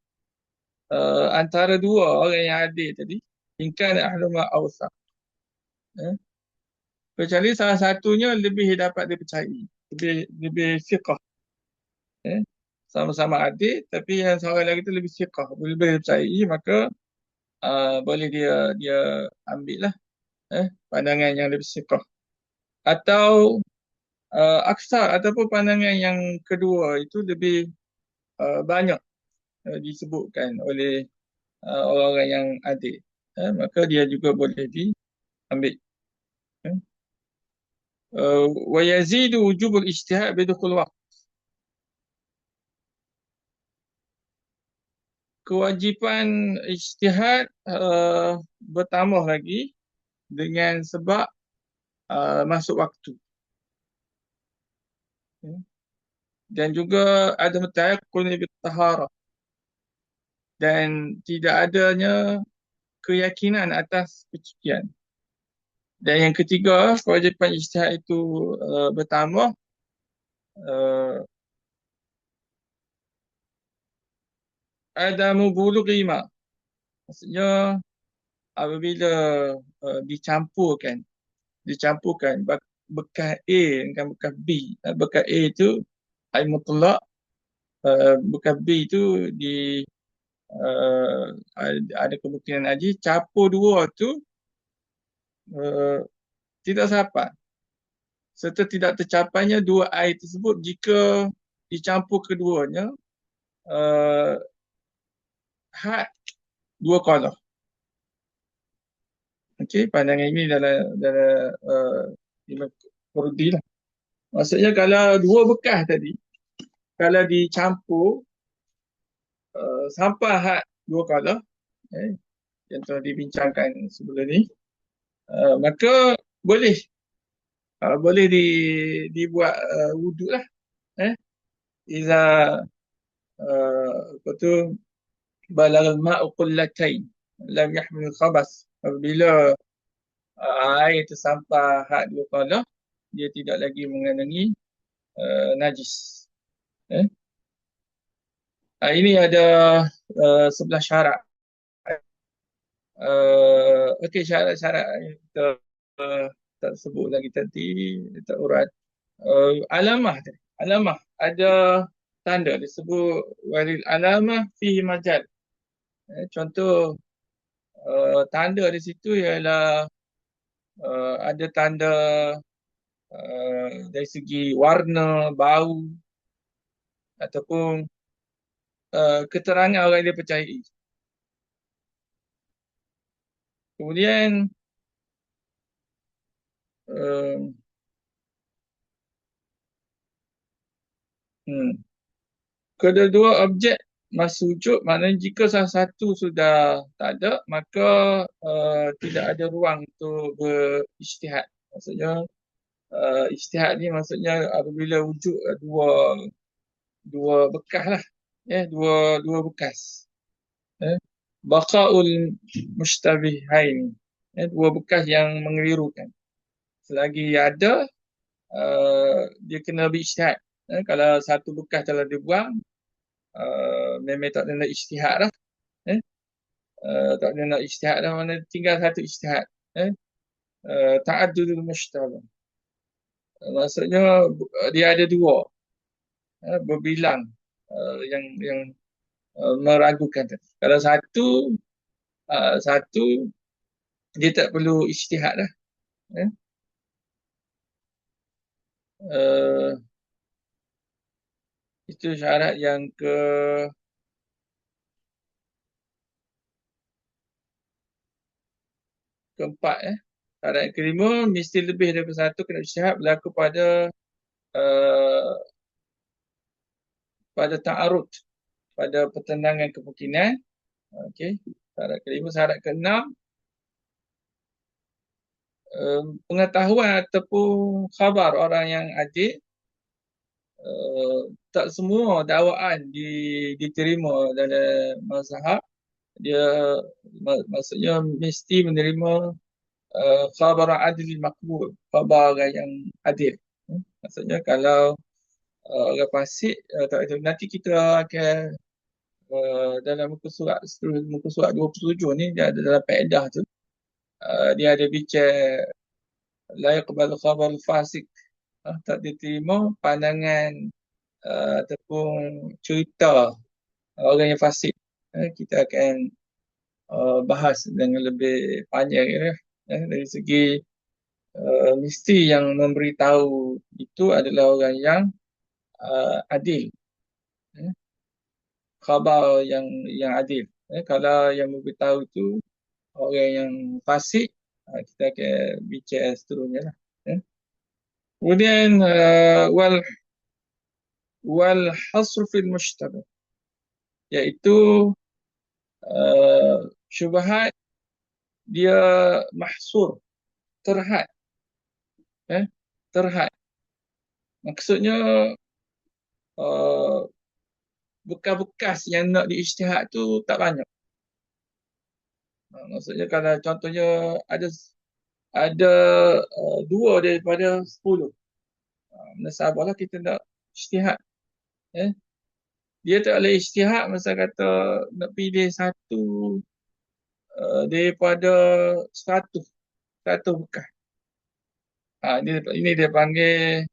antara dua orang yang adil tadi, ingkan ahluma awsaq. Kecuali salah satunya lebih dapat dipercayai, lebih fiqh. Sama-sama adil, tapi yang seorang lagi tu lebih fiqh, lebih dipercayai, maka boleh dia ambil lah pandangan yang lebih fiqh. Atau aksar ataupun pandangan yang kedua itu lebih banyak disebutkan oleh orang-orang yang adil, maka dia juga boleh diambil. Wa yazidu wujubul ijtihad bidukhul waqt. Kewajipan ijtihad bertambah lagi dengan sebab masuk waktu. Dan juga ada mutayaqqun bitaharah, dan tidak adanya keyakinan atas kesucian. Dan yang ketiga, kewajipan ijtihad itu bertambah adamu bulughi ma. Maksudnya apabila dicampurkan bekas A dengan bekas B. Bekas A itu ai mutlak, bekas B itu ada kemungkinan haji. Campur dua tu tidak sampai, serta tidak tercapainya dua air tersebut jika dicampur keduanya had dua qala. Okey, pandangan ini dalam Imam Qurtubi lah. Maksudnya kalau dua bekas tadi, kalau dicampur sampai had dua qala, yang telah dibincangkan sebelum ni, maka boleh dibuat wuduk lah. Iza apa tu, balagh al-ma'u qullatain lam yahmil khabas. Apabila air tersampah had dua qala, dia tidak lagi mengandungi najis. Ini ada 11 syarat. Okey, syarat-syarat kita tak sebut lagi tadi, tak urat. Alamah ada tanda disebut walil alamah fihi majal. Contoh tanda di situ ialah ada tanda dari segi warna, bau ataupun keterangan orang yang dia percayai. Kemudian uh, kedua-dua objek masih wujud, maknanya jika salah satu sudah tak ada, maka tidak ada ruang untuk berijtihad. Maksudnya ijtihad ni maksudnya apabila wujud dua bekas lah, dua bekas, baqaul mushtabihain, dua bekas yang mengelirukan. Selagi ada, dia kena berijtihad. Kalau satu bekas telah dibuang, memang tak ada nak ijtihad lah. Tak ada nak ijtihad lah, mana tinggal satu ijtihad. Ta'addudul mushtabah. Maksudnya dia ada dua, berbilang yang meragukan. Kalau satu dia tak perlu ijtihad lah. Itu syarat yang keempat. Syarat yang kelima, mesti lebih daripada satu kena ijtihad berlaku pada ta'arud, pada pertendangan kemungkinan. Okey. Syarat kelima. Syarat keenam, pengetahuan ataupun khabar orang yang adil. Tak semua dakwaan diterima dalam mazhab. Dia maksudnya mesti menerima khabar adil makbul, khabar orang yang adil. Maksudnya kalau orang fasik, nanti kita akan dalam muka surat 27 ni, dia ada dalam faedah tu, dia ada bicara la yaqbal khabar fasik, tak diterima pandangan ataupun cerita orang yang fasik. Kita akan bahas dengan lebih panjang dari segi mesti yang memberitahu itu adalah orang yang adil, khabar yang adil. Kalau yang memberitahu itu orang yang fasik, kita akan bicara seterusnya lah. Kemudian wal hasr fil mushtabah, iaitu syubhat dia mahsur, terhad. Terhad maksudnya bekas-bekas yang nak diijtihad tu tak banyak. Maksudnya kalau contohnya ada 2 daripada 10, sabarlah kita nak ijtihad. Dia tak boleh ijtihad masa kata nak pilih satu daripada 100 bekas. Ini dia panggil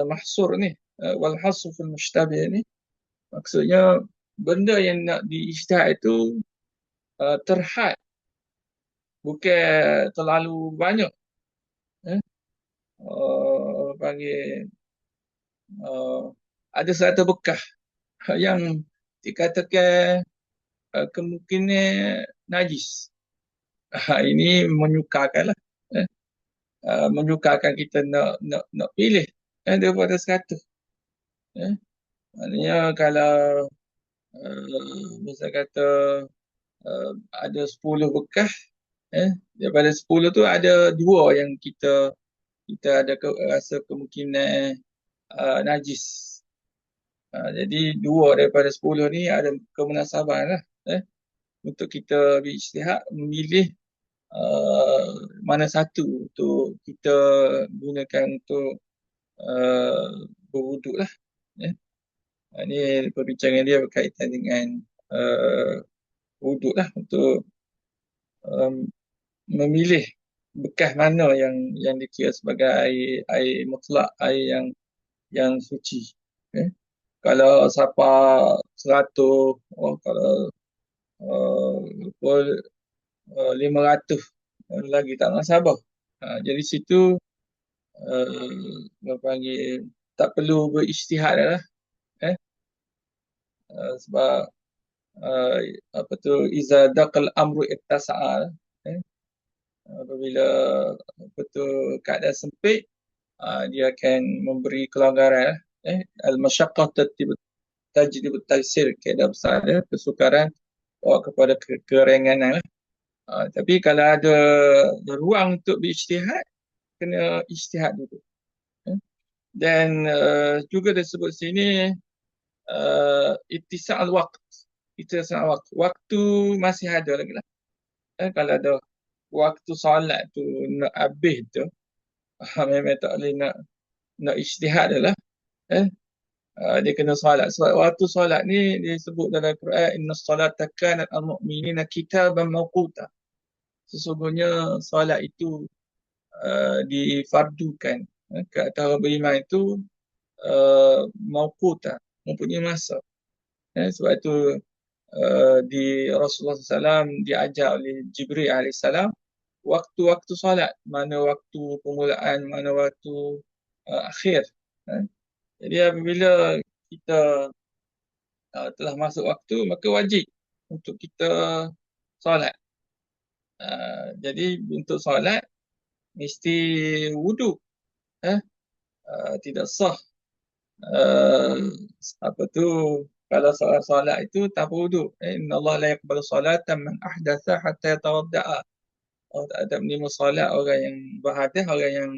mahsur ni, wal hasr fil mushtabih ni. Maksudnya benda yang nak diijtihad itu terhad, bukan terlalu banyak. Panggil ada 100 bekas yang dikatakan kemungkinan najis. Ini menyukarkan lah. Menyukarkan kita nak pilih daripada 100. Maknanya kalau misal kata ada 10 bekas, daripada 10 tu ada 2 yang kita ada rasa kemungkinan najis. Jadi 2 daripada 10 ni ada kemunasabahan lah untuk kita berijtihad memilih mana satu untuk kita gunakan untuk berwuduk lah. Ini perbincangan dia berkaitan dengan wuduk lah, untuk memilih bekas mana yang dikira sebagai air mutlak, air yang suci. Kalau siapa 100, kalau 500 lagi tak nak sabar. Jadi situ Apa panggil, tak perlu berijtihad lah. Eh? Sebab uh, apa tu, iza daqal amru ittasa'a. Eh? Apabila apa tu, keadaan sempit, dia akan memberi kelonggaran. Al-masyaqqah tajlib at-taysir, kaedah besar dia, kesukaran bawa kepada keringanan lah. Tapi kalau ada ruang untuk berijtihad, kena ijtihad dulu. Dan juga disebut sini ittisa'ul waqt. Ittisa'ul waqt. Waktu masih ada lagi lah. Kalau ada waktu solat tu nak habis tu, memang tak boleh nak ijtihad dah lah. Eh? Dia kena solat. Sebab waktu solat ni disebut dalam Quran, inna salata kanat al-mu'minina kitaban mawquta. Sesungguhnya solat itu difardukan ke atas orang beriman itu mawquta, mempunyai masa. Sebab itu di Rasulullah SAW diajar oleh Jibril alaihissalam waktu-waktu solat, mana waktu permulaan, mana waktu akhir. Jadi apabila kita telah masuk waktu, maka wajib untuk kita solat. Jadi untuk solat mesti wudu. Tidak sah apa tu, kalau solat itu tanpa wudu. Inna Allah la yaqbalu salatan man ahdatha hatta yatawadda'a. Allah tak ada menerima solat orang yang berhadas. Orang yang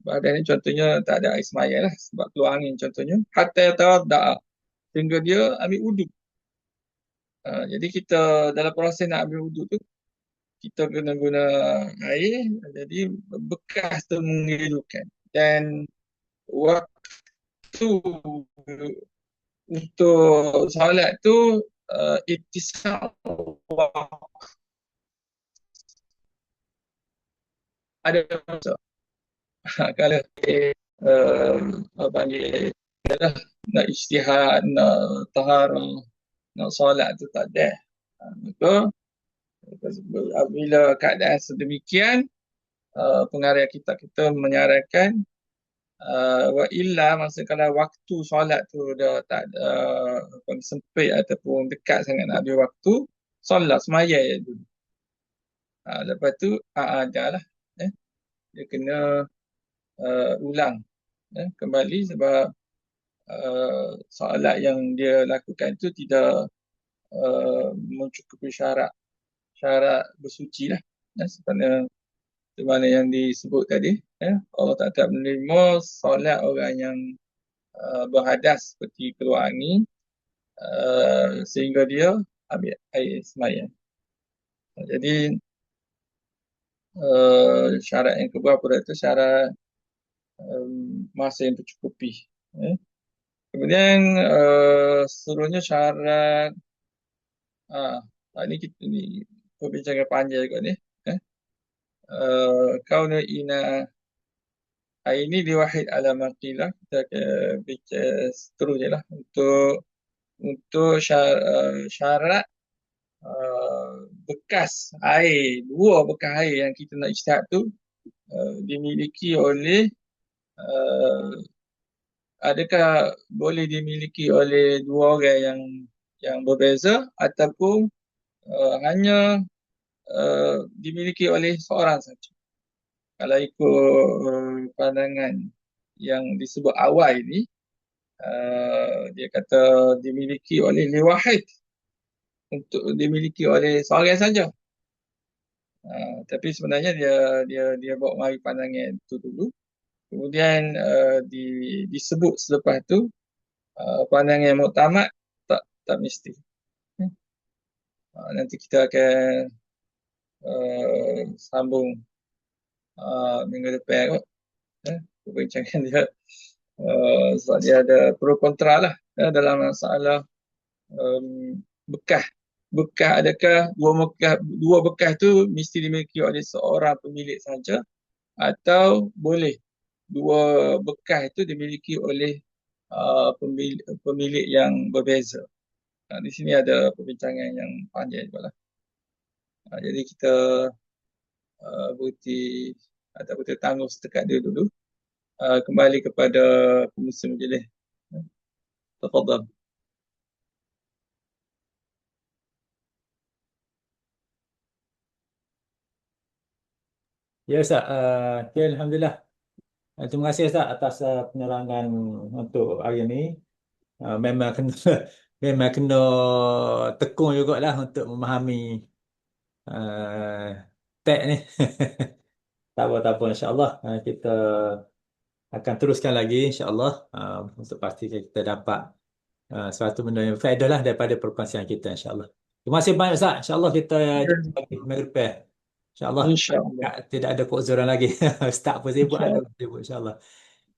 berhadas ni contohnya tak ada air sembahyang lah, sebab keluar angin contohnya. Hatta yatawadda'a, sehingga dia ambil wudu. Jadi kita dalam proses nak ambil wudu tu, kita kena guna air. Jadi bekas tu menghidupkan. Dan waktu untuk solat tu ittisal ada masa. Kalau apa panggil, nak ijtihad, nak taharah, nak solat tu tak ada. Maka bila keadaan sedemikian, pengarah kita menyarankan wa illa, masa kalau waktu solat tu dah tak ada sempit ataupun dekat sangat nak habis waktu, solat semaya dulu. Lepas tu adalah dia kena ulang kembali, sebab solat yang dia lakukan tu tidak mencukupi syarat bersuci lah. Seperti mana yang disebut tadi, Allah tak menerima solat orang yang berhadas seperti keluar angin sehingga dia ambil air sembahyang. Jadi syarat yang keberapa itu syarat masa yang tercukupi. Kemudian seterusnya syarat ni perbincangan panjang juga ni. Kauna ina ini diwahid ala maqilah. Kita akan bincang seterusnya lah untuk syarat bekas air, dua bekas air yang kita nak ijtihad tu dimiliki oleh adakah boleh dimiliki oleh dua orang yang berbeza, ataupun hanya dimiliki oleh seorang saja. Kalau ikut pandangan yang disebut awal ini, dia kata dimiliki oleh liwahid, untuk dimiliki oleh seorang saja. Tapi sebenarnya dia bawa mari pandangan itu dulu. Kemudian disebut selepas tu pandangan yang muktamad tak mesti. Nanti kita akan sambung minggu depan kot. Perbincangan dia sebab dia ada pro kontra lah dalam masalah bekas. Adakah dua bekas tu mesti dimiliki oleh seorang pemilik saja, atau boleh dua bekas itu dimiliki oleh pemilik yang berbeza. Di sini ada perbincangan yang panjang juga lah. Jadi kita berhenti tangguh setakat dia dulu. kembali kepada pengurusi majlis. Tafadhal. Ya Ustaz, okay, Alhamdulillah. Terima kasih Ustaz atas penerangan untuk hari ini. Memang kena memang kena tekun jugalah untuk memahami teks ni. Tak apa, tak apa. InsyaAllah kita akan teruskan lagi insyaAllah untuk pastikan kita dapat suatu benda yang faedah lah daripada perkongsian kita insyaAllah. Terima kasih banyak Ustaz. InsyaAllah kita jumpa lagi minggu depan. InsyaAllah InsyaAllah. tidak ada keuzuran lagi. Ustaz pun sibuk, anda InsyaAllah. pun sibuk insyaAllah.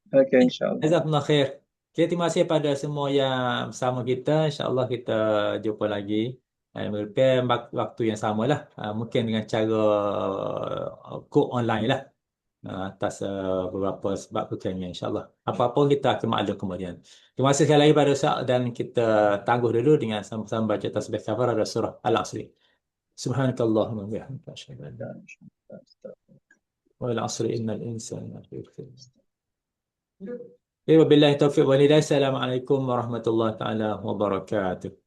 Okey, insyaAllah. Jazakumullah khair. Okay, terima kasih pada semua yang bersama kita. InsyaAllah kita jumpa lagi. Minggu depan waktu yang sama lah. Mungkin dengan cara go online lah. Atas beberapa sebab kekenyangan insyaAllah. Apa-apa kita akan maklum kemudian. Terima kasih sekali lagi pada Ustaz dan kita tangguh dulu dengan sama-sama baca tasbih kafarah surah Al-Asri. Subhanakallahumma wa bihamdika asyhadu an la ilaha illa anta wal 'asri innal insana lafi khusr. Wabillahi taufiq wal hidayah. Assalamualaikum warahmatullahi taala wabarakatuh.